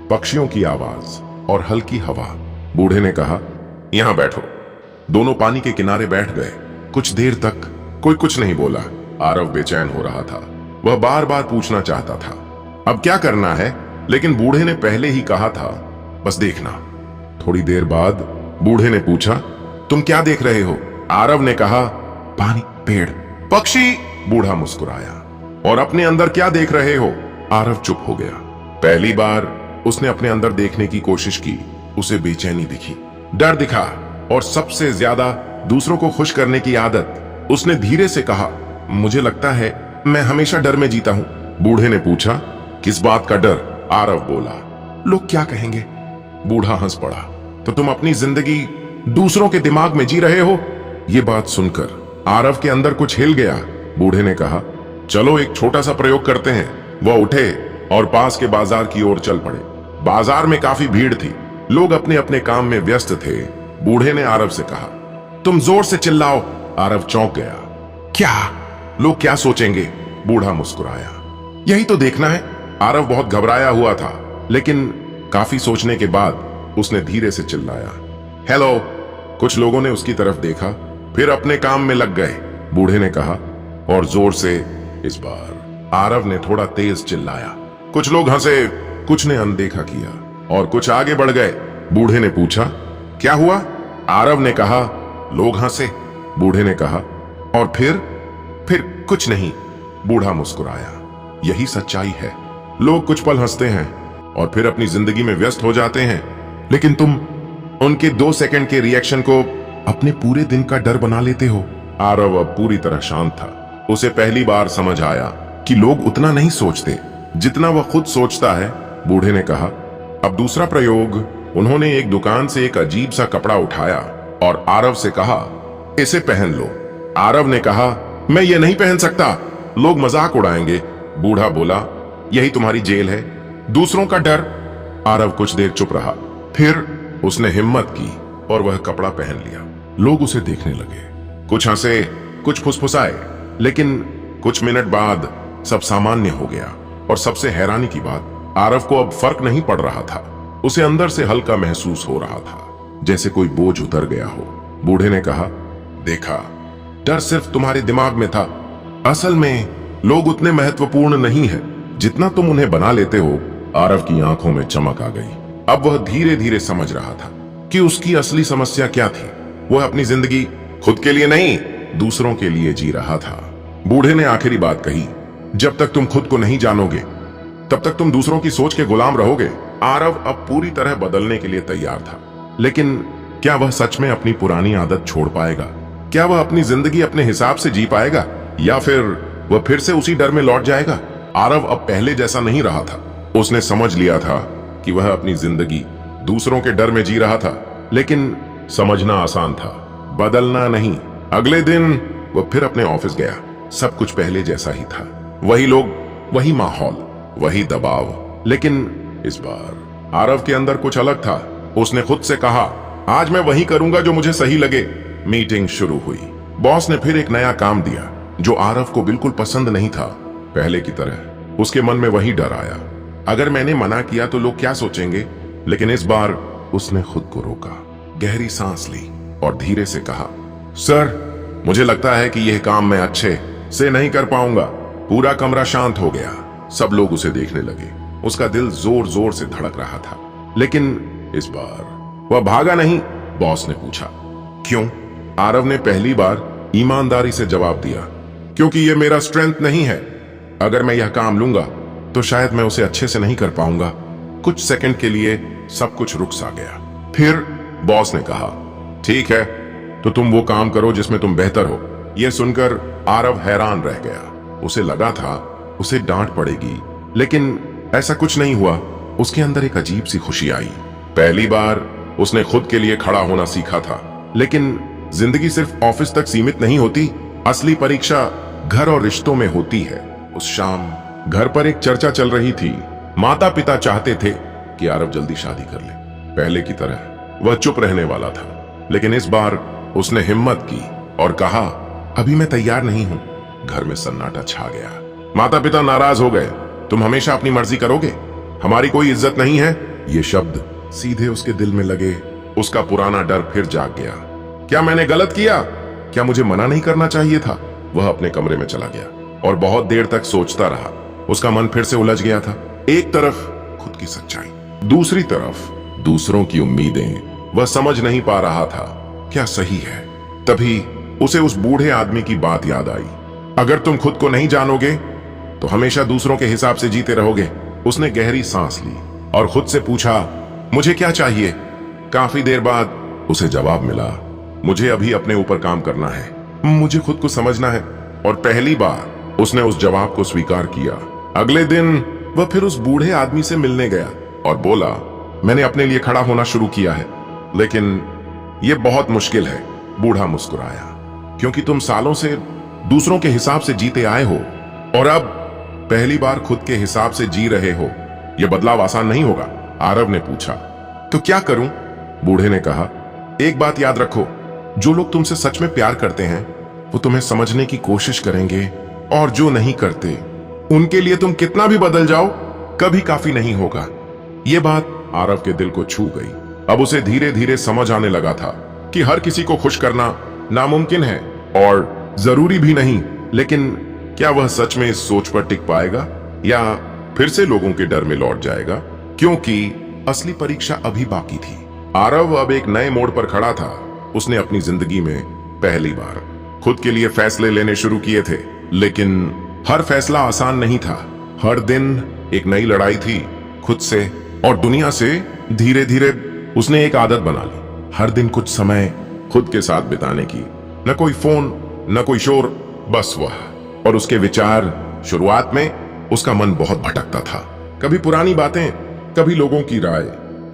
पक्षियों की आवाज और हल्की हवा। बूढ़े ने कहा, यहां बैठो। दोनों पानी के किनारे बैठ गए। कुछ देर तक कोई कुछ नहीं बोला। आरव बेचैन हो रहा था। वह बार बार पूछना चाहता था, अब क्या करना है, लेकिन बूढ़े ने पहले ही कहा था, बस देखना। थोड़ी देर बाद बूढ़े ने पूछा, तुम क्या देख रहे हो? आरव ने कहा, पानी, पेड़, पक्षी। बूढ़ा मुस्कुराया। और अपने अंदर क्या देख रहे हो? आरव चुप हो गया। पहली बार उसने अपने अंदर देखने की कोशिश की। उसे बेचैनी दिखी, डर दिखा और सबसे ज्यादा दूसरों को खुश करने की आदत। उसने धीरे से कहा, मुझे लगता है मैं हमेशा डर में जीता हूं। बूढ़े ने पूछा, किस बात का डर? आरव बोला, लोग क्या कहेंगे। बूढ़ा हंस पड़ा, तो तुम अपनी जिंदगी दूसरों के दिमाग में जी रहे हो? ये बात सुनकर आरव के अंदर कुछ हिल गया। बूढ़े ने कहा, चलो एक छोटा सा प्रयोग करते हैं। वह उठे और पास के बाजार की ओर चल पड़े। बाजार में काफी भीड़ थी, लोग अपने अपने काम में व्यस्त थे। बूढ़े ने आरव से कहा, तुम जोर से चिल्लाओ। आरव चौंक गया। क्या? लोग क्या सोचेंगे? बूढ़ा मुस्कुराया। यही तो देखना है। आरव बहुत घबराया हुआ था, लेकिन काफी सोचने के बाद उसने धीरे से चिल्लाया, हेलो। कुछ लोगों ने उसकी तरफ देखा, फिर अपने काम में लग गए। बूढ़े ने कहा, और जोर से। इस बार आरव ने थोड़ा तेज चिल्लाया। कुछ लोग हंसे, कुछ ने अनदेखा किया और कुछ आगे बढ़ गए। बूढ़े ने पूछा, क्या हुआ? आरव ने कहा, लोग हंसे। बूढ़े ने कहा, और फिर कुछ नहीं। बूढ़ा मुस्कुराया। यही सच्चाई है। लोग कुछ पल हंसते हैं और फिर अपनी जिंदगी में व्यस्त हो जाते हैं, लेकिन तुम उनके 2 सेकंड के रिएक्शन को अपने पूरे दिन का डर बना लेते हो। आरव अब पूरी तरह शांत था। उसे पहली बार समझ आया कि लोग उतना नहीं सोचते जितना वह खुद सोचता है। बूढ़े ने कहा, अब दूसरा प्रयोग। उन्होंने एक दुकान से एक अजीब सा कपड़ा उठाया और आरव से कहा, इसे पहन लो। आरव ने कहा, मैं ये नहीं पहन सकता, लोग मजाक उड़ाएंगे। बूढ़ा बोला, यही तुम्हारी जेल है, दूसरों का डर। आरव कुछ देर चुप रहा, फिर उसने हिम्मत की और वह कपड़ा पहन लिया। लोग उसे देखने लगे, कुछ हंसे, कुछ फुसफुसाए, लेकिन कुछ मिनट बाद सब सामान्य हो गया। और सबसे हैरानी की बात, आरव को अब फर्क नहीं पड़ रहा था। उसे अंदर से हल्का महसूस हो रहा था, जैसे कोई बोझ उतर गया हो। बूढ़े ने कहा, देखा, डर सिर्फ तुम्हारे दिमाग में था। असल में लोग उतने महत्वपूर्ण नहीं है जितना तुम उन्हें बना लेते हो। आरव की आंखों में चमक आ गई। अब वह धीरे धीरे समझ रहा था कि उसकी असली समस्या क्या थी। वह अपनी जिंदगी खुद के लिए नहीं, दूसरों के लिए जी रहा था। बूढ़े ने आखिरी बात कही, जब तक तुम खुद को नहीं जानोगे तब तक तुम दूसरों की सोच के गुलाम रहोगे। आरव अब पूरी तरह बदलने के लिए तैयार था, लेकिन क्या वह सच में अपनी पुरानी आदत छोड़ पाएगा? क्या वह अपनी जिंदगी अपने हिसाब से जी पाएगा, या फिर वह फिर से उसी डर में लौट जाएगा? आरव अब पहले जैसा नहीं रहा था। उसने समझ लिया था कि वह अपनी जिंदगी दूसरों के डर में जी रहा था, लेकिन समझना आसान था, बदलना नहीं। अगले दिन वह फिर अपने ऑफिस गया। सब कुछ पहले जैसा ही था, वही लोग, वही माहौल, वही दबाव, लेकिन इस बार आरव के अंदर कुछ अलग था। उसने खुद से कहा, आज मैं वही करूंगा जो मुझे सही लगे। मीटिंग शुरू हुई। बॉस ने फिर एक नया काम दिया जो आरव को बिल्कुल पसंद नहीं था। पहले की तरह उसके मन में वही डर आया, अगर मैंने मना किया तो लोग क्या सोचेंगे। लेकिन इस बार उसने खुद को रोका, गहरी सांस ली और धीरे से कहा, सर, मुझे लगता है कि यह काम मैं अच्छे से नहीं कर पाऊंगा। पूरा कमरा शांत हो गया। सब लोग उसे देखने लगे। उसका दिल जोर जोर से धड़क रहा था, लेकिन इस बार वह भागा नहीं। बॉस ने पूछा, क्यों? आरव ने पहली बार ईमानदारी से जवाब दिया, क्योंकि यह मेरा स्ट्रेंथ नहीं है। अगर मैं यह काम लूंगा तो शायद मैं उसे अच्छे से नहीं कर पाऊंगा। कुछ सेकंड के लिए सब कुछ रुक सा गया। फिर बॉस ने कहा, ठीक है, तो तुम वो काम करो जिसमें तुम बेहतर हो। यह सुनकर आरव हैरान रह गया। उसे लगा था उसे डांट पड़ेगी, लेकिन ऐसा कुछ नहीं हुआ। उसके अंदर एक अजीब सी खुशी आई। पहली बार उसने खुद के लिए खड़ा होना सीखा था। लेकिन जिंदगी सिर्फ ऑफिस तक सीमित नहीं होती। असली परीक्षा घर और रिश्तों में होती है। उस शाम घर पर एक चर्चा चल रही थी। माता पिता चाहते थे कि आरव जल्दी शादी कर ले। पहले की तरह वह चुप रहने वाला था, लेकिन इस बार उसने हिम्मत की और कहा, अभी मैं तैयार नहीं हूं। घर में सन्नाटा छा गया। माता पिता नाराज हो गए। तुम हमेशा अपनी मर्जी करोगे, हमारी कोई इज्जत नहीं है। ये शब्द सीधे उसके दिल में लगे। उसका पुराना डर फिर जाग गया। क्या मैंने गलत किया? क्या मुझे मना नहीं करना चाहिए था? वह अपने कमरे में चला गया और बहुत देर तक सोचता रहा। उसका मन फिर से उलझ गया था। एक तरफ खुद की सच्चाई, दूसरी तरफ दूसरों की उम्मीदें। वह समझ नहीं पा रहा था क्या सही है। तभी उसे उस बूढ़े आदमी की बात याद आई। अगर तुम खुद को नहीं जानोगे तो हमेशा दूसरों के हिसाब से जीते रहोगे। उसने गहरी सांस ली और खुद से पूछा, मुझे क्या चाहिए? काफी देर बाद उसे जवाब मिला, मुझे अभी अपने ऊपर काम करना है, मुझे खुद को समझना है। और पहली बार उसने उस जवाब को स्वीकार किया। अगले दिन वह फिर उस बूढ़े आदमी से मिलने गया और बोला, मैंने अपने लिए खड़ा होना शुरू किया है, लेकिन यह बहुत मुश्किल है। बूढ़ा मुस्कुराया, क्योंकि तुम सालों से दूसरों के हिसाब से जीते आए हो और अब पहली बार खुद के हिसाब से जी रहे हो। यह बदलाव आसान नहीं होगा। आरव ने पूछा, तो क्या करूं? बूढ़े ने कहा, एक बात याद रखो, जो लोग तुमसे सच में प्यार करते हैं वो तुम्हें समझने की कोशिश करेंगे, और जो नहीं करते उनके लिए तुम कितना भी बदल जाओ कभी काफी नहीं होगा। यह बात आरव के दिल को छू गई। अब उसे धीरे धीरे समझ आने लगा था कि हर किसी को खुश करना नामुमकिन है और जरूरी भी नहीं, लेकिन क्या वह सच में इस सोच पर टिक पाएगा या फिर से लोगों के डर में लौट जाएगा? क्योंकि असली परीक्षा अभी बाकी थी। आरव अब एक नए मोड़ पर खड़ा था। उसने अपनी जिंदगी में पहली बार खुद के लिए फैसले लेने शुरू किए थे, लेकिन हर फैसला आसान नहीं था। हर दिन एक नई लड़ाई थी, खुद से और दुनिया से। धीरे धीरे उसने एक आदत बना ली, हर दिन कुछ समय खुद के साथ बिताने की। न कोई फोन, न कोई शोर, बस वह और उसके विचार। शुरुआत में उसका मन बहुत भटकता था, कभी पुरानी बातें, कभी लोगों की राय,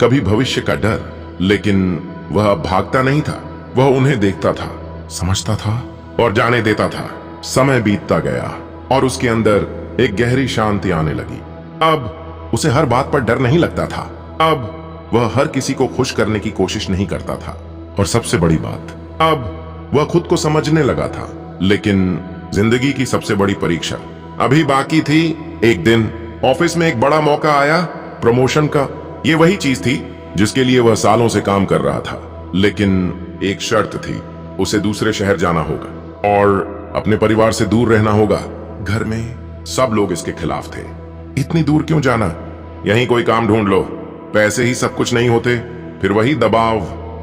कभी भविष्य का डर, लेकिन वह अब भागता नहीं था। वह उन्हें देखता था, समझता था और जाने देता था। समय बीतता गया और उसके अंदर एक गहरी शांति आने लगी। अब उसे हर बात पर डर नहीं लगता था। अब वह हर किसी को खुश करने की कोशिश नहीं करता था, और सबसे बड़ी बात, अब वह खुद को समझने लगा था। लेकिन जिंदगी की सबसे बड़ी परीक्षा अभी बाकी थी। एक दिन ऑफिस में एक बड़ा मौका आया, प्रमोशन का। ये वही चीज थी जिसके लिए वह सालों से काम कर रहा था, लेकिन एक शर्त थी, उसे दूसरे शहर जाना होगा और अपने परिवार से दूर रहना होगा। घर में सब लोग इसके खिलाफ थे। इतनी दूर क्यों जाना? यहीं कोई काम ढूंढ लो, पैसे ही सब कुछ नहीं होते। फिर वही दबाव,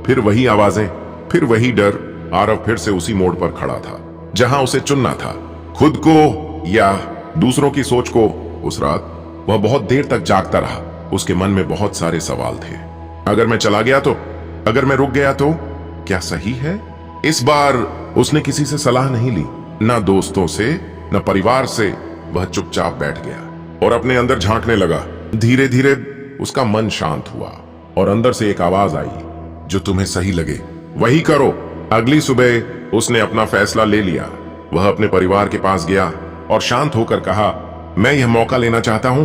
फिर वही आवाजें, फिर वही डर। आरव फिर से उसी मोड़ पर खड़ा था जहां उसे चुनना था, खुद को या दूसरों की सोच को। उस रात वह बहुत देर तक जागता रहा। उसके मन में बहुत सारे सवाल थे। अगर मैं चला गया तो? अगर मैं रुक गया तो? क्या सही है? इस बार उसने किसी से सलाह नहीं ली, ना दोस्तों से, न परिवार से। वह चुपचाप बैठ गया और अपने अंदर झांकने लगा। धीरे धीरे उसका मन शांत हुआ और अंदर से एक आवाज आई, जो तुम्हें सही लगे वही करो। अगली सुबह उसने अपना फैसला ले लिया। वह अपने परिवार के पास गया और शांत होकर कहा, मैं यह मौका लेना चाहता हूं।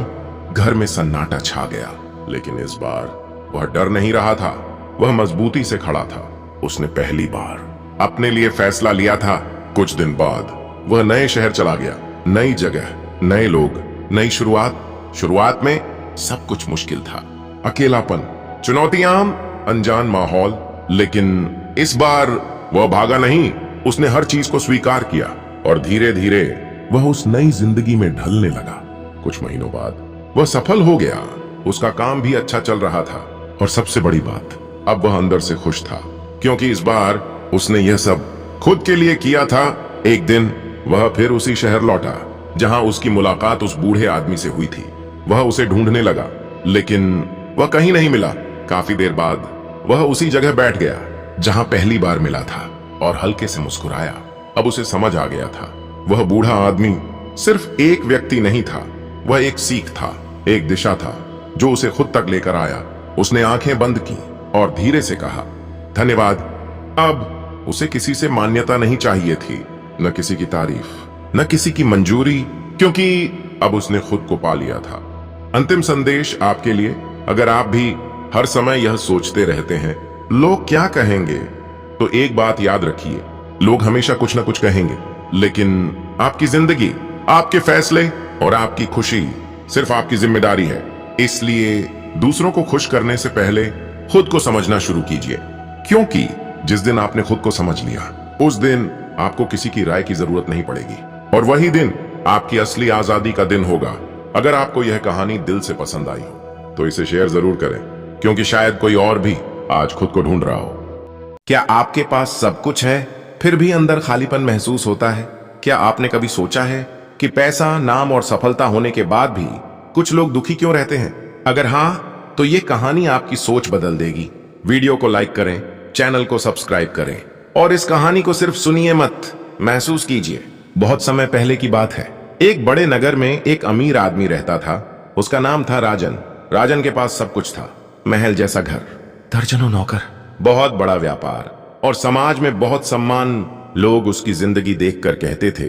घर में सन्नाटा छा गया, लेकिन इस बार वह डर नहीं रहा था, वह मजबूती से खड़ा था। उसने पहली बार अपने लिए फैसला लिया था। कुछ दिन बाद वह नए शहर चला गया, नई जगह, नए लोग, नई शुरुआत। शुरुआत में सब कुछ मुश्किल था, अकेलापन, चुनौतियां, अनजान माहौल। लेकिन इस बार वह भागा नहीं, उसने हर चीज को स्वीकार किया और धीरे धीरे वह उस नई जिंदगी में ढलने लगा। कुछ महीनों बाद वह सफल हो गया, उसका काम भी अच्छा चल रहा था और सबसे बड़ी बात, अब वह अंदर से खुश था, क्योंकि इस बार उसने यह सब खुद के लिए किया था। एक दिन वह फिर उसी शहर लौटा जहां उसकी मुलाकात उस बूढ़े आदमी से हुई थी। वह उसे ढूंढने लगा, लेकिन वह कहीं नहीं मिला। काफी देर बाद वह उसी जगह बैठ गया जहां पहली बार मिला था और हल्के से मुस्कुराया। अब उसे समझ आ गया था, वह बूढ़ा आदमी सिर्फ एक व्यक्ति नहीं था, वह एक सीख था, एक दिशा था जो उसे खुद तक लेकर आया। उसने आंखें बंद की और धीरे से कहा, धन्यवाद। अब उसे किसी से मान्यता नहीं चाहिए थी, न किसी की तारीफ, न किसी की मंजूरी, क्योंकि अब उसने खुद को पा लिया था। अंतिम संदेश आपके लिए, अगर आप भी हर समय यह सोचते रहते हैं लोग क्या कहेंगे, तो एक बात याद रखिए, लोग हमेशा कुछ न कुछ कहेंगे, लेकिन आपकी जिंदगी, आपके फैसले और आपकी खुशी सिर्फ आपकी जिम्मेदारी है। इसलिए दूसरों को खुश करने से पहले खुद को समझना शुरू कीजिए, क्योंकि जिस दिन आपने खुद को समझ लिया, उस दिन आपको किसी की राय की जरूरत नहीं पड़ेगी, और वही दिन आपकी असली आजादी का दिन होगा। अगर आपको यह कहानी दिल से पसंद आई हो तो इसे शेयर जरूर करें, क्योंकि शायद कोई और भी आज खुद को ढूंढ रहा हो। क्या आपके पास सब कुछ है फिर भी अंदर खालीपन महसूस होता है। क्या आपने कभी सोचा है कि पैसा, नाम और सफलता होने के बाद भी कुछ लोग दुखी क्यों रहते हैं? अगर हां, तो ये कहानी आपकी सोच बदल देगी। वीडियो को लाइक करें, चैनल को सब्सक्राइब करें और इस कहानी को सिर्फ सुनिए मत, महसूस कीजिए। बहुत समय पहले की बात है। एक बड़े नगर में एक अमीर आदमी रहता था। उसका नाम था राजन। राजन के पास सब कुछ था, महल जैसा घर, दर्जनों नौकर, बहुत बड़ा व्यापार और समाज में बहुत सम्मान। लोग उसकी जिंदगी देखकर कहते थे,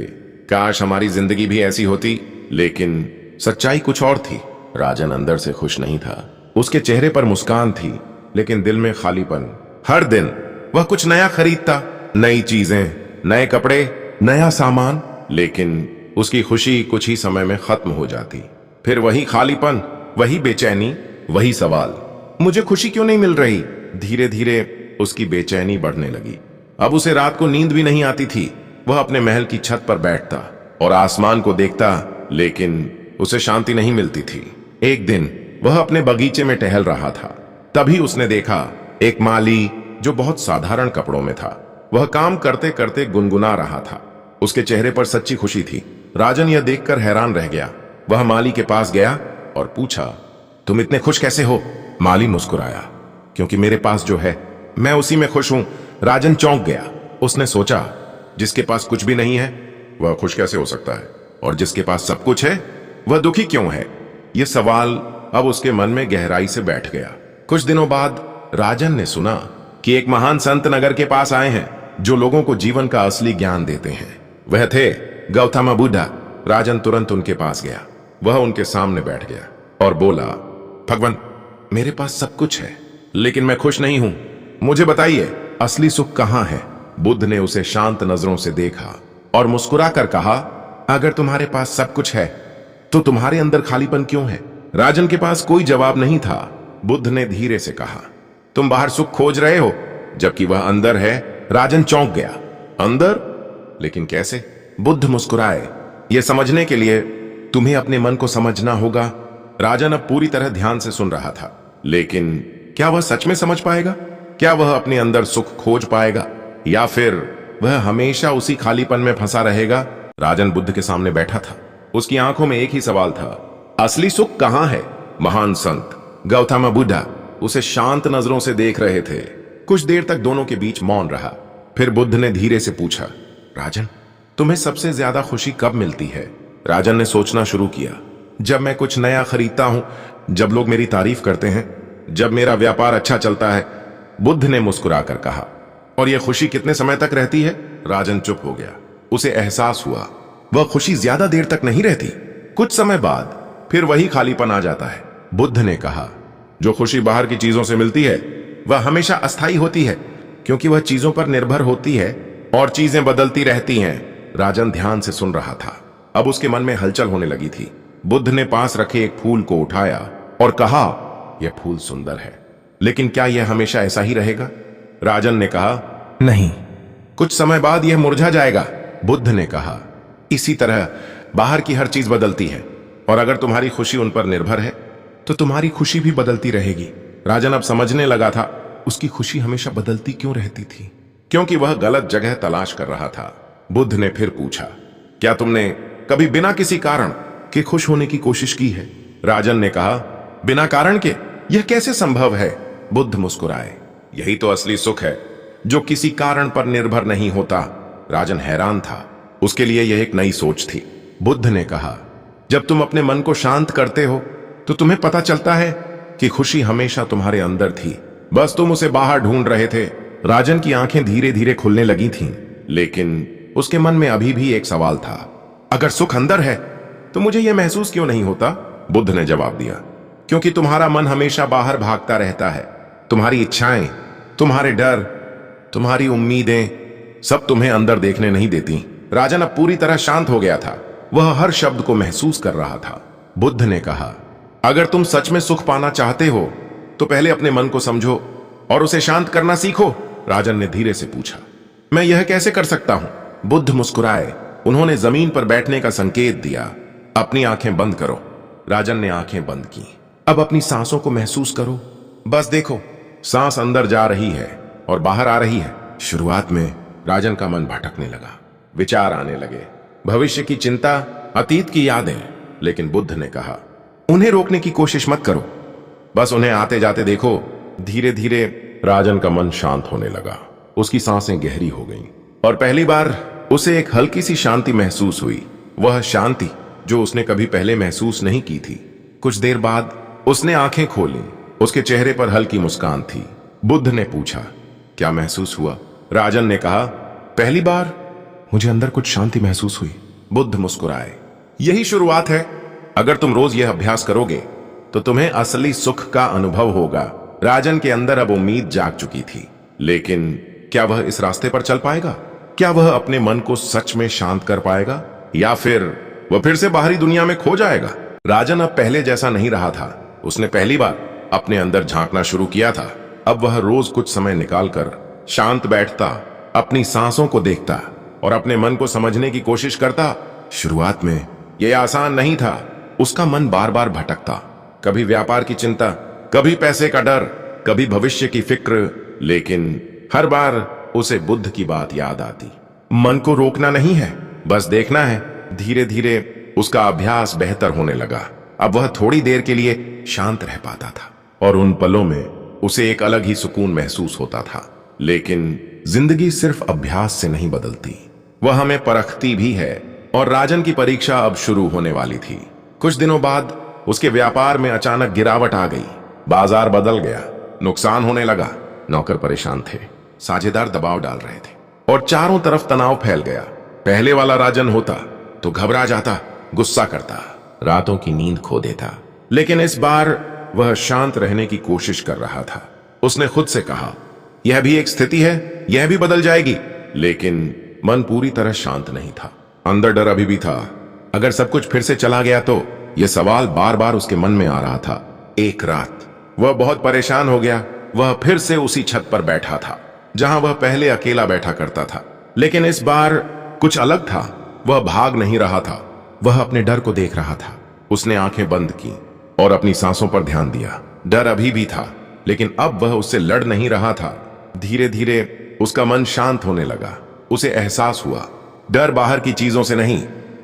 काश हमारी जिंदगी भी ऐसी होती। लेकिन सच्चाई कुछ और थी। राजन अंदर से खुश नहीं था। उसके चेहरे पर मुस्कान थी, लेकिन दिल में खालीपन। हर दिन वह कुछ नया खरीदता, नई चीजें, नए कपड़े, नया सामान, लेकिन उसकी खुशी कुछ ही समय में खत्म हो जाती। फिर वही खालीपन, वही बेचैनी, वही सवाल, मुझे खुशी क्यों नहीं मिल रही? धीरे धीरे उसकी बेचैनी बढ़ने लगी। अब उसे रात को नींद भी नहीं आती थी। वह अपने महल की छत पर बैठता और आसमान को देखता, लेकिन उसे शांति नहीं मिलती थी। एक दिन वह अपने बगीचे में टहल रहा था। तभी उसने देखा एक माली जो बहुत साधारण कपड़ों में था। वह काम करते करते गुनगुना रहा था। उसके चेहरे पर सच्ची खुशी थी। राजन यह देखकर हैरान रह गया। वह माली के पास गया और पूछा, तुम इतने खुश कैसे हो? माली मुस्कुराया, क्योंकि मेरे पास जो है मैं उसी में खुश हूं। राजन चौंक गया। उसने सोचा, जिसके पास कुछ भी नहीं है वह खुश कैसे हो सकता है, और जिसके पास सब कुछ है वह दुखी क्यों है? यह सवाल अब उसके मन में गहराई से बैठ गया। कुछ दिनों बाद राजन ने सुना कि एक महान संत नगर के पास आए हैं, जो लोगों को जीवन का असली ज्ञान देते हैं। वह थे गौतम बुद्ध। राजन तुरंत उनके पास गया। वह उनके सामने बैठ गया और बोला, भगवान, मेरे पास सब कुछ है, लेकिन मैं खुश नहीं हूं। मुझे बताइए, असली सुख कहां है? बुद्ध ने उसे शांत नजरों से देखा और मुस्कुराकर कहा, अगर तुम्हारे पास सब कुछ है तो तुम्हारे अंदर खालीपन क्यों है? राजन के पास कोई जवाब नहीं था। बुद्ध ने धीरे से कहा, तुम बाहर सुख खोज रहे हो, जबकि वह अंदर है। राजन चौंक गया। अंदर? लेकिन कैसे? बुद्ध मुस्कुराए, यह समझने के लिए तुम्हें अपने मन को समझना होगा। राजन अब पूरी तरह ध्यान से सुन रहा था, लेकिन क्या वह सच में समझ पाएगा? क्या वह अपने अंदर सुख खोज पाएगा, या फिर वह हमेशा उसी खालीपन में फंसा रहेगा? राजन बुद्ध के सामने बैठा था। उसकी आंखों में एक ही सवाल था, असली सुख कहां है? महान संत गौतम बुद्ध उसे शांत नजरों से देख रहे थे। कुछ देर तक दोनों के बीच मौन रहा। फिर बुद्ध ने धीरे से पूछा, राजन, तुम्हें सबसे ज्यादा खुशी कब मिलती है? राजन ने सोचना शुरू किया। जब मैं कुछ नया खरीदता हूं, जब लोग मेरी तारीफ करते हैं, जब मेरा व्यापार अच्छा चलता है। बुद्ध ने मुस्कुराकर कहा, और यह खुशी कितने समय तक रहती है? राजन चुप हो गया। उसे एहसास हुआ वह खुशी ज्यादा देर तक नहीं रहती। कुछ समय बाद फिर वही खालीपन आ जाता है। बुद्ध ने कहा, जो खुशी बाहर की चीजों से मिलती है वह हमेशा अस्थायी होती है, क्योंकि वह चीजों पर निर्भर होती है और चीजें बदलती रहती हैं। राजन ध्यान से सुन रहा था। अब उसके मन में हलचल होने लगी थी। बुद्ध ने पास रखे एक फूल को उठाया और कहा, यह फूल सुंदर है, लेकिन क्या यह हमेशा ऐसा ही रहेगा? राजन ने कहा, नहीं, कुछ समय बाद यह मुरझा जाएगा। बुद्ध ने कहा, इसी तरह बाहर की हर चीज बदलती है, और अगर तुम्हारी खुशी उन पर निर्भर है तो तुम्हारी खुशी भी बदलती रहेगी। राजन अब समझने लगा था उसकी खुशी हमेशा बदलती क्यों रहती थी, क्योंकि वह गलत जगह तलाश कर रहा था। बुद्ध ने फिर पूछा, क्या तुमने कभी बिना किसी कारण के खुश होने की कोशिश की है? राजन ने कहा, बिना कारण के यह कैसे संभव है? बुद्ध मुस्कुराए, यही तो असली सुख है, जो किसी कारण पर निर्भर नहीं होता। राजन हैरान था। उसके लिए यह एक नई सोच थी। बुद्ध ने कहा, जब तुम अपने मन को शांत करते हो तो तुम्हें पता चलता है कि खुशी हमेशा तुम्हारे अंदर थी, बस तुम उसे बाहर ढूंढ रहे थे। राजन की आंखें धीरे धीरे खुलने लगी थीं, लेकिन उसके मन में अभी भी एक सवाल था, अगर सुख अंदर है तो मुझे यह महसूस क्यों नहीं होता? बुद्ध ने जवाब दिया, क्योंकि तुम्हारा मन हमेशा बाहर भागता रहता है। तुम्हारी इच्छाएं, तुम्हारे डर, तुम्हारी उम्मीदें सब तुम्हें अंदर देखने नहीं देती। राजन अब पूरी तरह शांत हो गया था। वह हर शब्द को महसूस कर रहा था। बुद्ध ने कहा, अगर तुम सच में सुख पाना चाहते हो तो पहले अपने मन को समझो और उसे शांत करना सीखो। राजन ने धीरे से पूछा, मैं यह कैसे कर सकता हूं? बुद्ध मुस्कुराए। उन्होंने जमीन पर बैठने का संकेत दिया। अपनी आंखें बंद करो। राजन ने आंखें बंद की। अब अपनी सांसों को महसूस करो। बस देखो, सांस अंदर जा रही है और बाहर आ रही है। शुरुआत में राजन का मन भटकने लगा। विचार आने लगे, भविष्य की चिंता, अतीत की यादें। लेकिन बुद्ध ने कहा, उन्हें रोकने की कोशिश मत करो, बस उन्हें आते जाते देखो। धीरे धीरे राजन का मन शांत होने लगा। उसकी सांसें गहरी हो गईं और पहली बार उसे एक हल्की सी शांति महसूस हुई। वह शांति जो उसने कभी पहले महसूस नहीं की थी। कुछ देर बाद उसने आंखें खोली। उसके चेहरे पर हल्की मुस्कान थी। बुद्ध ने पूछा, क्या महसूस हुआ? राजन ने कहा, पहली बार मुझे अंदर कुछ शांति महसूस हुई। बुद्ध मुस्कुराए, यही शुरुआत है। अगर तुम रोज यह अभ्यास करोगे तो तुम्हें असली सुख का अनुभव होगा। राजन के अंदर अब उम्मीद जाग चुकी थी, लेकिन क्या वह इस रास्ते पर चल पाएगा? क्या वह अपने मन को सच में शांत कर पाएगा, या फिर वह फिर से बाहरी दुनिया में खो जाएगा? राजन अब पहले जैसा नहीं रहा था। उसने पहली बार अपने अंदर झांकना शुरू किया था। अब वह रोज कुछ समय निकालकर शांत बैठता, अपनी सांसों को देखता और अपने मन को समझने की कोशिश करता। शुरुआत में यह आसान नहीं था। उसका मन बार बार भटकता, कभी व्यापार की चिंता, कभी पैसे का डर, कभी भविष्य की फिक्र। लेकिन हर बार उसे बुद्ध की बात याद आती, मन को रोकना नहीं है, बस देखना है। धीरे धीरे उसका अभ्यास बेहतर होने लगा। अब वह थोड़ी देर के लिए शांत रह पाता था और उन पलों में उसे एक अलग ही सुकून महसूस होता था। लेकिन जिंदगी सिर्फ अभ्यास से नहीं बदलती, वह हमें परखती भी है। और राजन की परीक्षा अब शुरू होने वाली थी। कुछ दिनों बाद उसके व्यापार में अचानक गिरावट आ गई। बाजार बदल गया, नुकसान होने लगा। नौकर परेशान थे, साझेदार दबाव डाल रहे थे और चारों तरफ तनाव फैल गया। पहले वाला राजन होता तो घबरा जाता, गुस्सा करता, रातों की नींद खो देता। लेकिन इस बार वह शांत रहने की कोशिश कर रहा था। उसने खुद से कहा, यह भी एक स्थिति है, यह भी बदल जाएगी। लेकिन मन पूरी तरह शांत नहीं था। अंदर डर अभी भी था, अगर सब कुछ फिर से चला गया तो? यह सवाल बार बार उसके मन में आ रहा था। एक रात वह बहुत परेशान हो गया। वह फिर से उसी छत पर बैठा था जहां वह पहले अकेला बैठा करता था। लेकिन इस बार कुछ अलग था। वह भाग नहीं रहा था, वह अपने डर को देख रहा था। उसने आंखें बंद की और अपनी सांसों पर ध्यान दिया। डर अभी भी था, लेकिन अब वह उससे लड़ नहीं रहा था। धीरे धीरे उसका मन शांत होने लगा। उसे एहसास हुआ, डर बाहर की चीजों से नहीं,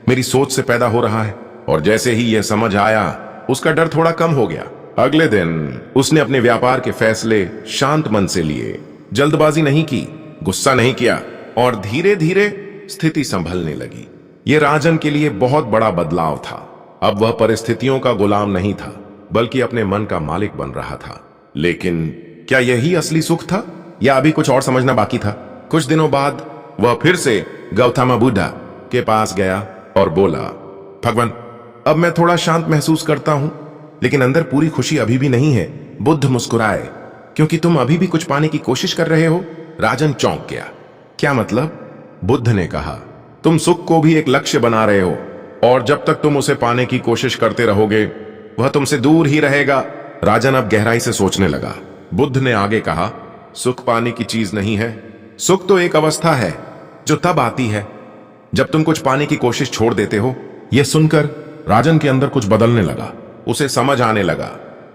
मेरी सोच से पैदा हो रहा है। और जैसे ही यह समझ आया, उसका डर थोड़ा कम हो गया। अगले दिन उसने अपने व्यापार के फैसले शांत मन से लिए। जल्दबाजी नहीं की, गुस्सा नहीं किया और धीरे धीरे स्थिति संभलने लगी। यह राजन के लिए बहुत बड़ा बदलाव था। अब वह परिस्थितियों का गुलाम नहीं था, बल्कि अपने मन का मालिक बन रहा था। लेकिन क्या यही असली सुख था, या अभी कुछ और समझना बाकी था? कुछ दिनों बाद वह फिर से गौतम बुद्ध के पास गया और बोला, भगवान, अब मैं थोड़ा शांत महसूस करता हूं, लेकिन अंदर पूरी खुशी अभी भी नहीं है। बुद्ध मुस्कुराए, क्योंकि तुम अभी भी कुछ पाने की कोशिश कर रहे हो। राजन चौंक गया, क्या मतलब? बुद्ध ने कहा, तुम सुख को भी एक लक्ष्य बना रहे हो, और जब तक तुम उसे पाने की कोशिश करते रहोगे, वह तुमसे दूर ही रहेगा। राजन अब गहराई से सोचने लगा। बुद्ध ने आगे कहा, सुख पाने की चीज नहीं है, सुख तो एक अवस्था है जो तब आती है जब तुम कुछ पाने की कोशिश छोड़ देते हो। यह सुनकर राजन के अंदर कुछ बदलने लगा। उसे समझ आने लगा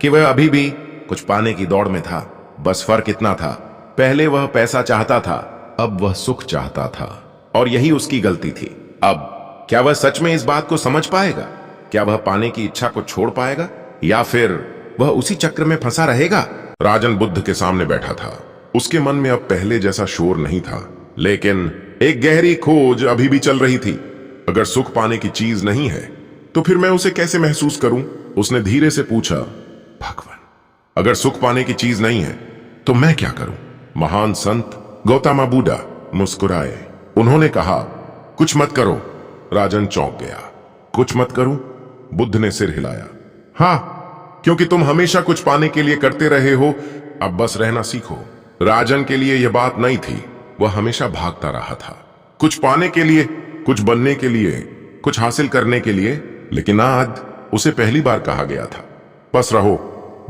कि वह अभी भी कुछ पाने की दौड़ में था। बस फर्क इतना था, पहले वह पैसा चाहता था, अब वह सुख चाहता था, और यही उसकी गलती थी। अब क्या वह सच में इस बात को समझ पाएगा? क्या वह पाने की इच्छा को छोड़ पाएगा, या फिर वह उसी चक्र में फंसा रहेगा? राजन बुद्ध के सामने बैठा था। उसके मन में अब पहले जैसा शोर नहीं था, लेकिन एक गहरी खोज अभी भी चल रही थी। अगर सुख पाने की चीज नहीं है, तो फिर मैं उसे कैसे महसूस करूं? उसने धीरे से पूछा, भगवान, अगर सुख पाने की चीज नहीं है, तो मैं क्या करूं? महान संत गौतम बुद्ध मुस्कुराए। उन्होंने कहा, कुछ मत करो। राजन चौंक गया। कुछ मत करूं? बुद्ध ने सिर हिलाया। हां, क्योंकि तुम हमेशा कुछ पाने के लिए करते रहे हो, अब बस रहना सीखो। राजन के लिए यह बात नई थी। वह हमेशा भागता रहा था, कुछ पाने के लिए, कुछ बनने के लिए, कुछ हासिल करने के लिए। लेकिन आज उसे पहली बार कहा गया था, बस रहो।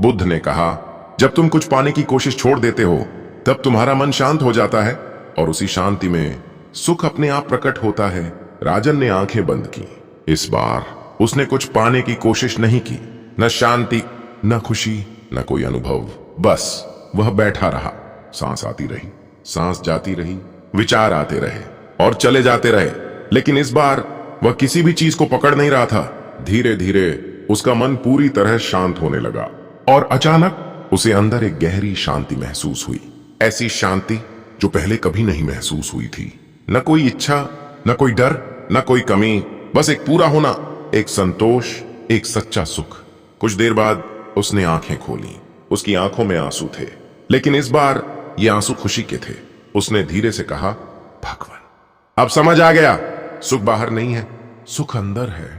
बुद्ध ने कहा, जब तुम कुछ पाने की कोशिश छोड़ देते हो, तब तुम्हारा मन शांत हो जाता है, और उसी शांति में सुख अपने आप प्रकट होता है। राजन ने आंखें बंद की। इस बार उसने कुछ पाने की कोशिश नहीं की, न शांति, न खुशी, न कोई अनुभव। बस वह बैठा रहा। सांस आती रही, सांस जाती रही, विचार आते रहे और चले जाते रहे, लेकिन इस बार वह किसी भी चीज को पकड़ नहीं रहा था। धीरे धीरे उसका मन पूरी तरह शांत होने लगा और अचानक उसे अंदर एक गहरी शांति महसूस हुई। ऐसी शांति जो पहले कभी नहीं महसूस हुई थी। न कोई इच्छा, न कोई डर, न कोई कमी, बस एक पूरा होना, एक संतोष, एक सच्चा सुख। कुछ देर बाद उसने आंखें खोली। उसकी आंखों में आंसू थे, लेकिन इस बार ये आंसू खुशी के थे। उसने धीरे से कहा, भगवान, अब समझ आ गया, सुख बाहर नहीं है, सुख अंदर है।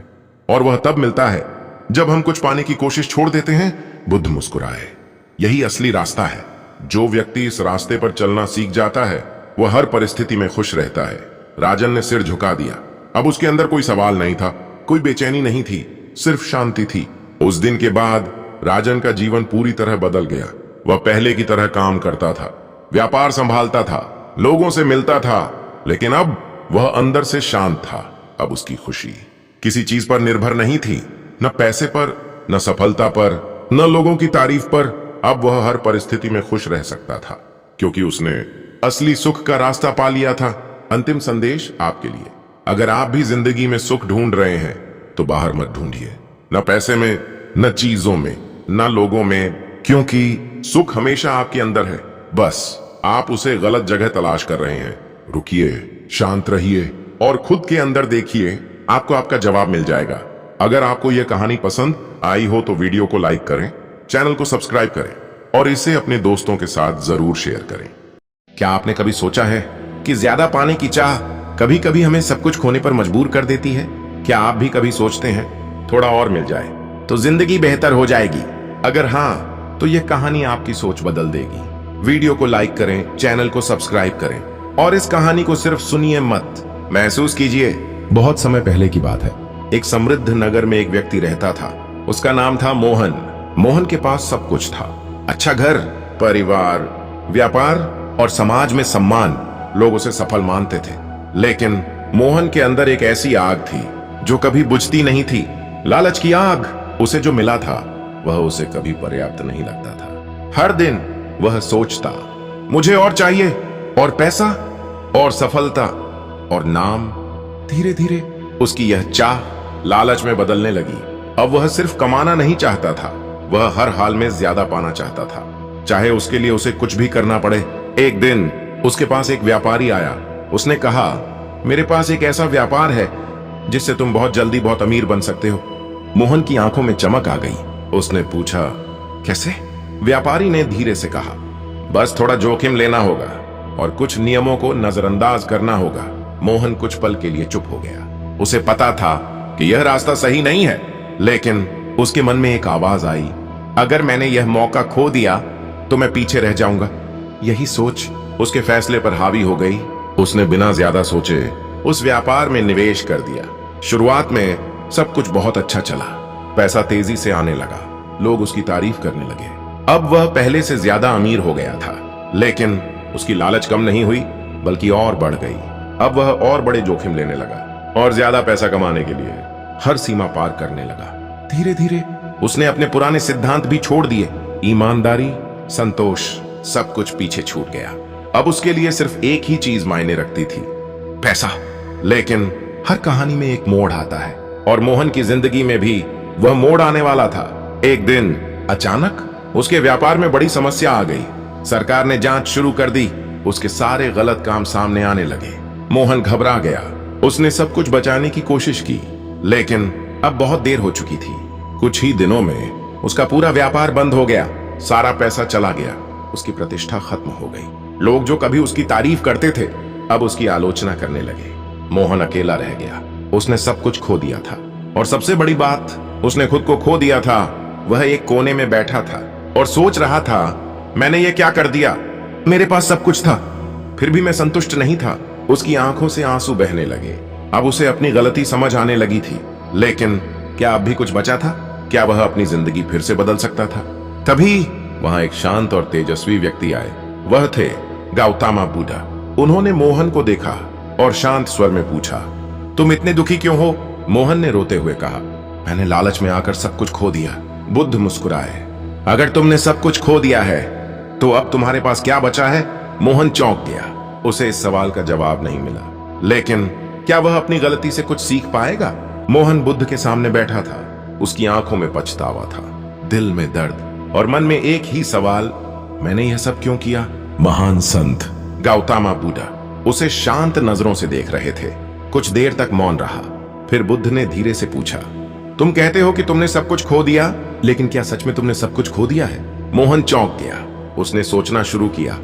और वह तब मिलता है जब हम कुछ पाने की कोशिश छोड़ देते हैं। बुद्ध मुस्कुराए। यही असली रास्ता है। जो व्यक्ति इस रास्ते पर चलना सीख जाता है वह हर परिस्थिति में खुश रहता है। राजन ने सिर झुका दिया। अब उसके अंदर कोई सवाल नहीं था, कोई बेचैनी नहीं थी, सिर्फ शांति थी। उस दिन के बाद राजन का जीवन पूरी तरह बदल गया। वह पहले की तरह काम करता था, व्यापार संभालता था, लोगों से मिलता था, लेकिन अब वह अंदर से शांत था। अब उसकी खुशी किसी चीज पर निर्भर नहीं थी, न पैसे पर, न सफलता पर, न लोगों की तारीफ पर। अब वह हर परिस्थिति में खुश रह सकता था, क्योंकि उसने असली सुख का रास्ता पा लिया था। अंतिम संदेश आपके लिए, अगर आप भी जिंदगी में सुख ढूंढ रहे हैं तो बाहर मत ढूंढिए, न पैसे में, न चीजों में, न लोगों में, क्योंकि सुख हमेशा आपके अंदर है। बस आप उसे गलत जगह तलाश कर रहे हैं। रुकिए, शांत रहिए और खुद के अंदर देखिए, आपको आपका जवाब मिल जाएगा। अगर आपको यह कहानी पसंद आई हो तो वीडियो को लाइक करें, चैनल को सब्सक्राइब करें और इसे अपने दोस्तों के साथ जरूर शेयर करें। क्या आपने कभी सोचा है कि ज्यादा पाने की चाह कभी कभी हमें सब कुछ खोने पर मजबूर कर देती है? क्या आप भी कभी सोचते हैं थोड़ा और मिल जाए तो जिंदगी बेहतर हो जाएगी? अगर हाँ, तो यह कहानी आपकी सोच बदल देगी। वीडियो को लाइक करें, चैनल को सब्सक्राइब करें और इस कहानी को सिर्फ सुनिए मत, महसूस कीजिए। बहुत समय पहले की बात है। एक समृद्ध नगर में एक व्यक्ति रहता था। उसका नाम था मोहन। मोहन के पास सब कुछ था, अच्छा घर, परिवार, व्यापार और समाज में सम्मान। लोग उसे सफल मानते थे, लेकिन मोहन के अंदर एक ऐसी आग थी जो कभी बुझती नहीं थी। लालच की आग। उसे जो मिला था वह उसे कभी पर्याप्त नहीं लगता था। हर दिन वह सोचता, मुझे और चाहिए, और पैसा, और सफलता, और नाम। धीरे धीरे उसकी यह चाह लालच में बदलने लगी। अब वह सिर्फ कमाना नहीं चाहता था, वह हर हाल में ज्यादा पाना चाहता था, चाहे उसके लिए उसे कुछ भी करना पड़े। एक दिन उसके पास एक व्यापारी आया। उसने कहा, मेरे पास एक ऐसा व्यापार है जिससे तुम बहुत जल्दी बहुत अमीर बन सकते हो। मोहन की आंखों में चमक आ गई। उसने पूछा, कैसे? व्यापारी ने धीरे से कहा, बस थोड़ा जोखिम लेना होगा और कुछ नियमों को नजरअंदाज करना होगा। मोहन कुछ पल के लिए चुप हो गया। उसे पता था कि यह रास्ता सही नहीं है, लेकिन उसके मन में एक आवाज आई, अगर मैंने यह मौका खो दिया तो मैं पीछे रह जाऊंगा। यही सोच उसके फैसले पर हावी हो गई। उसने बिना ज्यादा सोचे उस व्यापार में निवेश कर दिया। शुरुआत में सब कुछ बहुत अच्छा चला, पैसा तेजी से आने लगा, लोग उसकी तारीफ करने लगे। अब वह पहले से ज्यादा अमीर हो गया था, लेकिन उसकी लालच कम नहीं हुई, बल्कि और बढ़ गई। अब वह और बड़े जोखिम लेने लगा और ज्यादा पैसा कमाने के लिए हर सीमा पार करने लगा। धीरे धीरे उसने अपने पुराने सिद्धांत भी छोड़ दिए। ईमानदारी, संतोष, सब कुछ पीछे छूट गया। अब उसके लिए सिर्फ एक ही चीज मायने रखती थी, पैसा। लेकिन हर कहानी में एक मोड़ आता है और मोहन की जिंदगी में भी वह मोड़ आने वाला था। एक दिन अचानक उसके व्यापार में बड़ी समस्या आ गई। सरकार ने जांच शुरू कर दी। उसके सारे गलत काम सामने आने लगे। मोहन घबरा गया। उसने सब कुछ बचाने की कोशिश की, लेकिन अब बहुत देर हो चुकी थी। कुछ ही दिनों में उसका पूरा व्यापार बंद हो गया, सारा पैसा चला गया, उसकी प्रतिष्ठा खत्म हो गई। लोग जो कभी उसकी तारीफ करते थे अब उसकी आलोचना करने लगे। मोहन अकेला रह गया। उसने सब कुछ खो दिया था और सबसे बड़ी बात, उसने खुद को खो दिया था। वह एक कोने में बैठा था और सोच रहा था, मैंने ये क्या कर दिया? मेरे पास सब कुछ था, फिर भी मैं संतुष्ट नहीं था। उसकी आंखों से आंसू बहने लगे। अब उसे अपनी गलती समझ आने लगी थी, लेकिन क्या अब भी कुछ बचा था? क्या वह अपनी जिंदगी फिर से बदल सकता था? तभी वहां एक शांत और तेजस्वी व्यक्ति आए। वह थे गौतम बुद्ध। उन्होंने मोहन को देखा और शांत स्वर में पूछा, तुम इतने दुखी क्यों हो? मोहन ने रोते हुए कहा, मैंने लालच में आकर सब कुछ खो दिया। बुद्ध मुस्कुराए, अगर तुमने सब कुछ खो दिया है तो अब तुम्हारे पास क्या बचा है? मोहन चौंक गया। उसे इस सवाल का जवाब नहीं मिला। लेकिन क्या वह अपनी गलती से कुछ सीख पाएगा? मोहन बुद्ध के सामने बैठा था। उसकी आंखों में पछतावा था, दिल में दर्द और मन में एक ही सवाल, मैंने यह सब क्यों किया? महान संत गौतम बुद्ध उसे शांत नजरों से देख रहे थे। कुछ देर तक मौन रहा। फिर बुद्ध ने धीरे से पूछा, तुम कहते हो कि तुमने सब कुछ खो दिया, लेकिन क्या सच में तुमने सब कुछ खो दिया है? मोहन चौंक गया। उसने सोचना शुरू किया,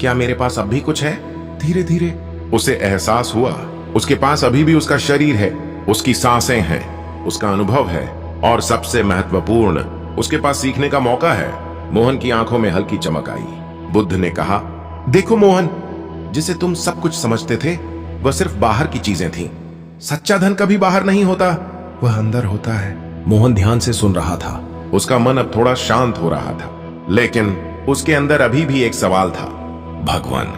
क्या मेरे पास अब भी कुछ है? धीरे धीरे उसे एहसास हुआ, उसके पास अभी भी उसका शरीर है, उसकी सांसें हैं, उसका अनुभव है और सबसे महत्वपूर्ण, उसके पास सीखने का मौका है। मोहन की आंखों में हल्की चमक आई। बुद्ध ने कहा, देखो मोहन, जिसे तुम सब कुछ समझते थे वह सिर्फ बाहर की चीजें थीं। सच्चा धन कभी बाहर नहीं होता, वह अंदर होता है। मोहन ध्यान से सुन रहा था। उसका मन अब थोड़ा शांत हो रहा था, लेकिन उसके अंदर अभी भी एक सवाल था, भगवान,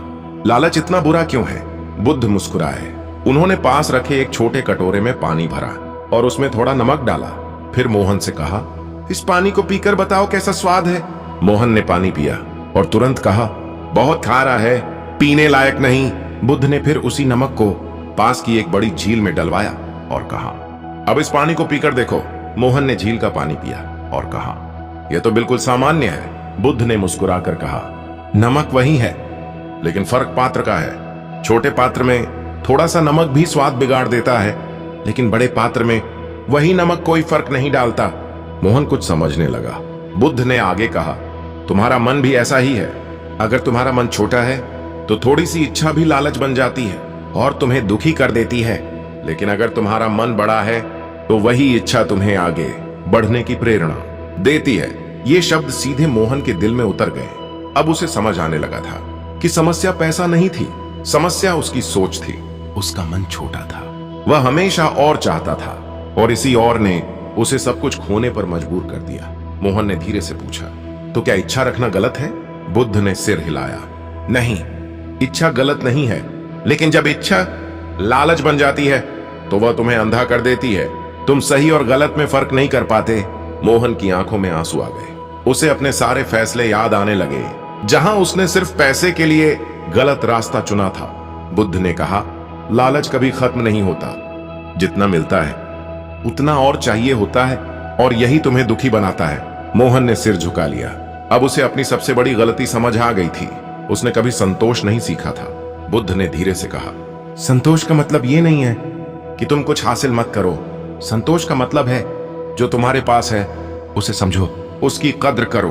लालच इतना बुरा क्यों है? बुद्ध मुस्कुराए। उन्होंने पास रखे एक छोटे कटोरे में पानी भरा और उसमें थोड़ा नमक डाला। फिर मोहन से कहा, इस पानी को पीकर बताओ कैसा स्वाद है। मोहन ने पानी पिया और तुरंत कहा, बहुत खारा है, पीने लायक नहीं। बुद्ध ने फिर उसी नमक को पास की एक बड़ी झील में डलवाया और कहा, अब इस पानी को पीकर देखो। मोहन ने झील का पानी पिया और कहा, यह तो बिल्कुल सामान्य है। बुद्ध ने मुस्कुराकर कहा, नमक वही है, लेकिन फर्क पात्र का है। छोटे पात्र में थोड़ा सा नमक भी स्वाद बिगाड़ देता है, लेकिन बड़े पात्र में वही नमक कोई फर्क नहीं डालता। मोहन कुछ समझने लगा। बुद्ध ने आगे कहा, तुम्हारा मन भी ऐसा ही है। अगर तुम्हारा मन छोटा है तो थोड़ी सी इच्छा भी लालच बन जाती है और तुम्हें दुखी कर देती है, लेकिन अगर तुम्हारा मन बड़ा है तो वही इच्छा तुम्हें आगे बढ़ने की प्रेरणा देती है। ये शब्द सीधे मोहन के दिल में उतर गए। अब उसे समझ आने लगा था कि समस्या पैसा नहीं थी, समस्या उसकी सोच थी। उसका मन छोटा था, वह हमेशा और चाहता था और इसी और ने उसे सब कुछ खोने पर मजबूर कर दिया। मोहन ने धीरे से पूछा, तो क्या इच्छा रखना गलत है? बुद्ध ने सिर हिलाया, नहीं, इच्छा गलत नहीं है, लेकिन जब इच्छा लालच बन जाती है तो वह तुम्हें अंधा कर देती है। तुम सही और गलत में फर्क नहीं कर पाते। मोहन की आंखों में आंसू आ गए। उसे अपने सारे फैसले याद आने लगे, जहां उसने सिर्फ पैसे के लिए गलत रास्ता चुना था। बुद्ध ने कहा, लालच कभी खत्म नहीं होता, जितना मिलता है उतना और चाहिए होता है, और यही तुम्हें दुखी बनाता है। मोहन ने सिर झुका लिया। अब उसे अपनी सबसे बड़ी गलती समझ आ गई थी। उसने कभी संतोष नहीं सीखा था। बुद्ध ने धीरे से कहा, संतोष का मतलब यह नहीं है कि तुम कुछ हासिल मत करो। संतोष का मतलब है जो तुम्हारे पास है उसे समझो, उसकी कद्र करो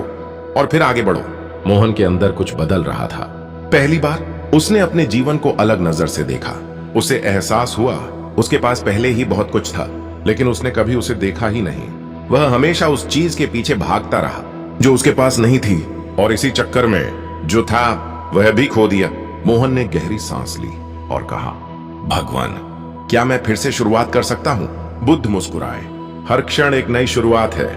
और फिर आगे बढ़ो। मोहन के अंदर कुछ बदल रहा था। पहली बार उसने अपने जीवन को अलग नजर से देखा। उसे एहसास हुआ उसके पास पहले ही बहुत कुछ था, लेकिन उसने कभी उसे देखा ही नहीं। वह हमेशा उस चीज के पीछे भागता रहा जो उसके पास नहीं थी, और इसी चक्कर में जो था वह भी खो दिया। मोहन ने गहरी सांस ली और कहा, भगवान, क्या मैं फिर से शुरुआत कर सकता हूं? बुद्ध मुस्कुराए। हर क्षण एक नई शुरुआत है,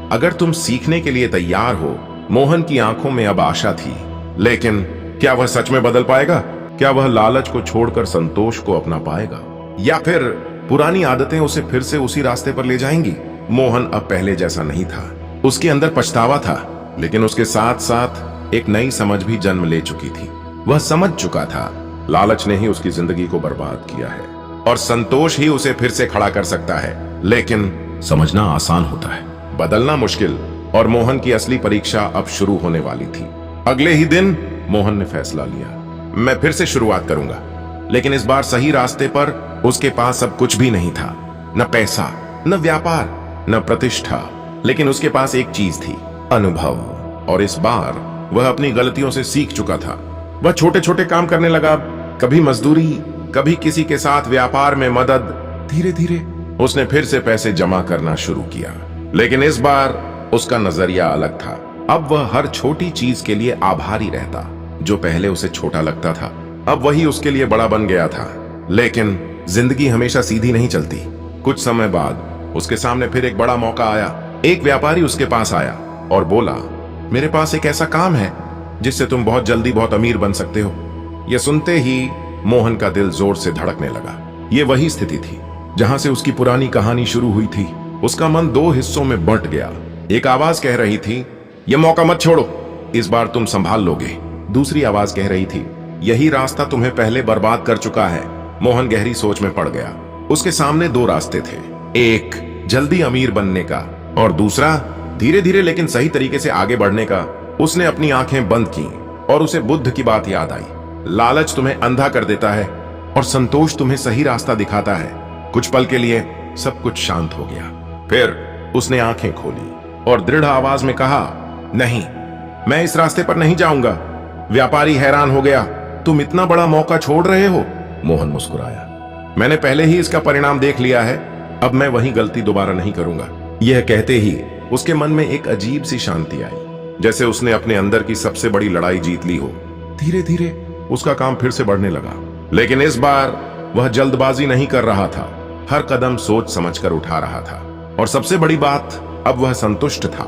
अगर तुम सीखने के लिए तैयार हो। मोहन की आंखों में अब आशा थी, लेकिन क्या वह सच में बदल पाएगा? क्या वह लालच को छोड़कर संतोष को अपना पाएगा, या फिर पुरानी आदतें उसे फिर से उसी रास्ते पर ले जाएंगी? मोहन अब पहले जैसा नहीं था। उसके अंदर पछतावा था, लेकिन उसके साथ साथ एक नई समझ भी जन्म ले चुकी थी। वह समझ चुका था लालच ने ही उसकी जिंदगी को बर्बाद किया है और संतोष ही उसे फिर से खड़ा कर सकता है। लेकिन समझना आसान होता है, बदलना मुश्किल, और मोहन की असली परीक्षा अब शुरू होने वाली थी। अगले ही दिन मोहन ने फैसला लिया, मैं फिर से शुरुआत करूंगा, लेकिन इस बार सही रास्ते पर। उसके पास अब कुछ भी नहीं था, न पैसा, न व्यापार, न प्रतिष्ठा, लेकिन उसके पास एक चीज थी, अनुभव। और इस बार वह अपनी गलतियों से सीख चुका था। वह छोटे छोटे काम करने लगा, कभी मजदूरी, कभी किसी के साथ व्यापार में मदद। धीरे धीरे उसने फिर से पैसे जमा करना शुरू किया, लेकिन इस बार उसका नजरिया अलग था। अब वह हर छोटी चीज के लिए आभारी रहता। जो पहले उसे छोटा लगता था, अब वही उसके लिए बड़ा बन गया था। लेकिन जिंदगी हमेशा सीधी नहीं चलती। कुछ समय बाद उसके सामने फिर एक बड़ा मौका आया। एक व्यापारी उसके पास आया और बोला, मेरे पास एक ऐसा काम है जिससे तुम बहुत जल्दी बहुत अमीर बन सकते हो। यह सुनते ही मोहन का दिल जोर से धड़कने लगा। ये वही स्थिति थी जहां से उसकी पुरानी कहानी शुरू हुई थी। उसका मन दो हिस्सों में बंट गया। एक आवाज कह रही थी, यह मौका मत छोड़ो, इस बार तुम संभाल लोगे। दूसरी आवाज कह रही थी, यही रास्ता तुम्हें पहले बर्बाद कर चुका है। मोहन गहरी सोच में पड़ गया। उसके सामने दो रास्ते थे, एक जल्दी अमीर बनने का और दूसरा धीरे धीरे लेकिन सही तरीके से आगे बढ़ने का। उसने अपनी आंखें बंद की और उसे बुद्ध की बात याद आई। लालच तुम्हें अंधा कर देता है और संतोष तुम्हें सही रास्ता दिखाता है। कुछ पल के लिए सब कुछ शांत हो गया। फिर उसने आंखें खोली और दृढ़ आवाज में कहा, नहीं, मैं इस रास्ते पर नहीं जाऊंगा। व्यापारी हैरान हो गया, तुम इतना बड़ा मौका छोड़ रहे हो? मोहन मुस्कुराया, मैंने पहले ही इसका परिणाम देख लिया है, अब मैं वही गलती दोबारा नहीं करूंगा। यह कहते ही उसके मन में एक अजीब सी शांति आई, जैसे उसने अपने अंदर की सबसे बड़ी लड़ाई जीत ली हो। धीरे धीरे उसका काम फिर से बढ़ने लगा, लेकिन इस बार वह जल्दबाजी नहीं कर रहा था। हर कदम सोच समझकर उठा रहा था और सबसे बड़ी बात, अब वह संतुष्ट था।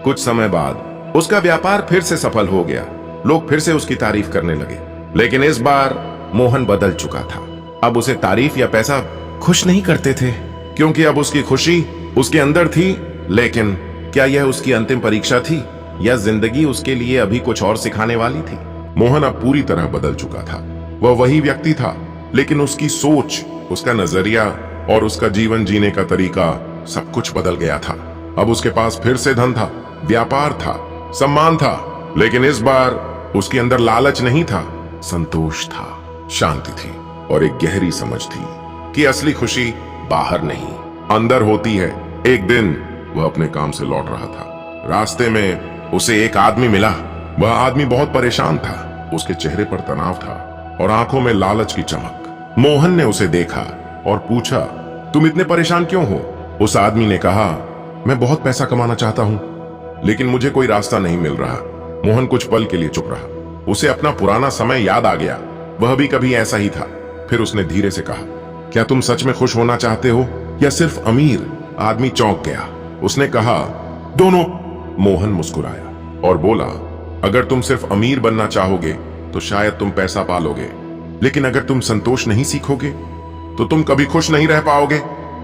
कुछ समय बाद उसका व्यापार फिर से सफल हो गया। लोग फिर से उसकी तारीफ करने लगे, लेकिन इस बार मोहन बदल चुका था। अब उसे तारीफ या पैसा खुश नहीं करते थे, क्योंकि अब उसकी खुशी उसके अंदर थी। लेकिन क्या यह उसकी अंतिम परीक्षा थी या जिंदगी उसके लिए अभी कुछ और सिखाने वाली थी? मोहन अब पूरी तरह बदल चुका था। वह वही व्यक्ति था, लेकिन उसकी सोच, उसका नजरिया और उसका जीवन जीने का तरीका सब कुछ बदल गया था। अब उसके पास फिर से धन था, व्यापार था, सम्मान था, लेकिन इस बार उसके अंदर लालच नहीं था, संतोष था, शांति थी और एक गहरी समझ थी कि असली खुशी बाहर नहीं, अंदर होती है। एक दिन वह अपने काम से लौट रहा था। रास्ते में उसे एक आदमी मिला। वह आदमी बहुत परेशान था, उसके चेहरे पर तनाव था और आंखों में लालच की चमक। मोहन ने उसे देखा और पूछा, तुम इतने परेशान क्यों हो? उस आदमी ने कहा, मैं बहुत पैसा कमाना चाहता हूं, लेकिन मुझे कोई रास्ता नहीं मिल रहा। मोहन कुछ पल के लिए चुप रहा। उसे अपना पुराना समय याद आ गया, वह भी कभी ऐसा ही था। फिर उसने धीरे से कहा, क्या तुम सच में खुश होना चाहते हो या सिर्फ अमीर? आदमी चौंक गया। उसने कहा, दोनों। मोहन मुस्कुराया और बोला, अगर तुम सिर्फ अमीर बनना चाहोगे तो शायद तुम पैसा पालोगे, लेकिन अगर तुम संतोष नहीं सीखोगे तो तुम कभी खुश नहीं रह पाओगे।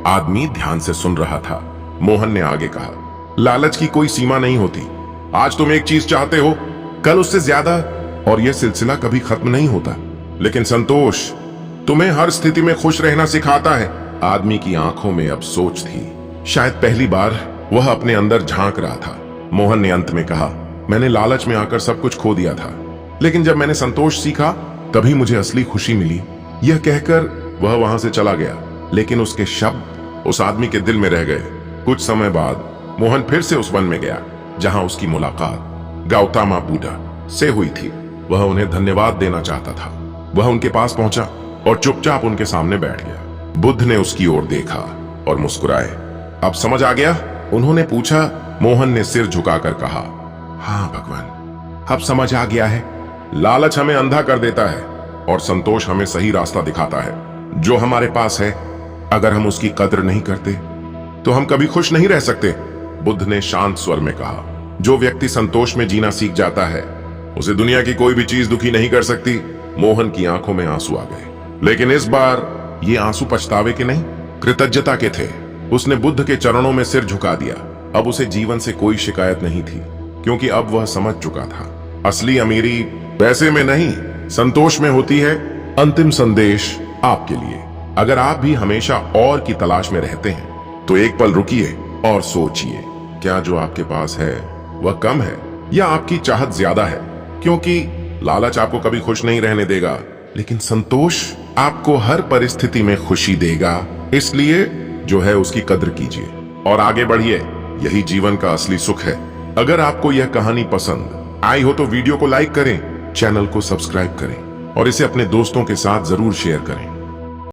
आदमी ध्यान से सुन रहा था। मोहन ने आगे कहा, लालच की कोई सीमा नहीं होती। आज तुम एक चीज चाहते हो, कल उससे ज्यादा, और यह सिलसिला कभी खत्म नहीं होता। लेकिन संतोष तुम्हें हर स्थिति में खुश रहना सिखाता है। आदमी की आंखों में अब सोच थी। शायद पहली बार वह अपने अंदर झांक रहा था। मोहन ने अंत में कहा, मैंने लालच में आकर सब कुछ खो दिया था, लेकिन जब मैंने संतोष सीखा तभी मुझे असली खुशी मिली। यह कहकर वह वहां से चला गया, लेकिन उसके शब्द उस आदमी के दिल में रह गए। कुछ समय बाद मोहन फिर से उस वन में गया जहां उसकी मुलाकात गौतम बुद्ध से हुई थी। वह उन्हें धन्यवाद देना चाहता था। वह उनके पास पहुंचा और चुपचाप उनके सामने बैठ गया। बुद्ध ने उसकी ओर देखा और मुस्कुराए। अब समझ आ गया? उन्होंने पूछा। मोहन ने सिर झुकाकर कहा, हाँ भगवान, अब समझ आ गया है। लालच हमें अंधा कर देता है और संतोष हमें सही रास्ता दिखाता है। जो हमारे पास है, अगर हम उसकी कद्र नहीं करते तो हम कभी खुश नहीं रह सकते। बुद्ध ने शांत स्वर में कहा, जो व्यक्ति संतोष में जीना सीख जाता है, उसे दुनिया की कोई भी चीज दुखी नहीं कर सकती। मोहन की आंखों में आंसू आ गए, लेकिन इस बार ये आंसू पछतावे के नहीं, कृतज्ञता के थे। उसने बुद्ध के चरणों में सिर झुका दिया। अब उसे जीवन से कोई शिकायत नहीं थी, क्योंकि अब वह समझ चुका था, असली अमीरी पैसे में नहीं, संतोष में होती है। अंतिम संदेश आपके लिए, अगर आप भी हमेशा और की तलाश में रहते हैं तो एक पल रुकिए और सोचिए, क्या जो आपके पास है वह कम है या आपकी चाहत ज्यादा है? क्योंकि लालच आपको कभी खुश नहीं रहने देगा, लेकिन संतोष आपको हर परिस्थिति में खुशी देगा। इसलिए जो है उसकी कद्र कीजिए और आगे बढ़िए। यही जीवन का असली सुख है। अगर आपको यह कहानी पसंद आई हो तो वीडियो को लाइक करें, चैनल को सब्सक्राइब करें और इसे अपने दोस्तों के साथ जरूर शेयर करें।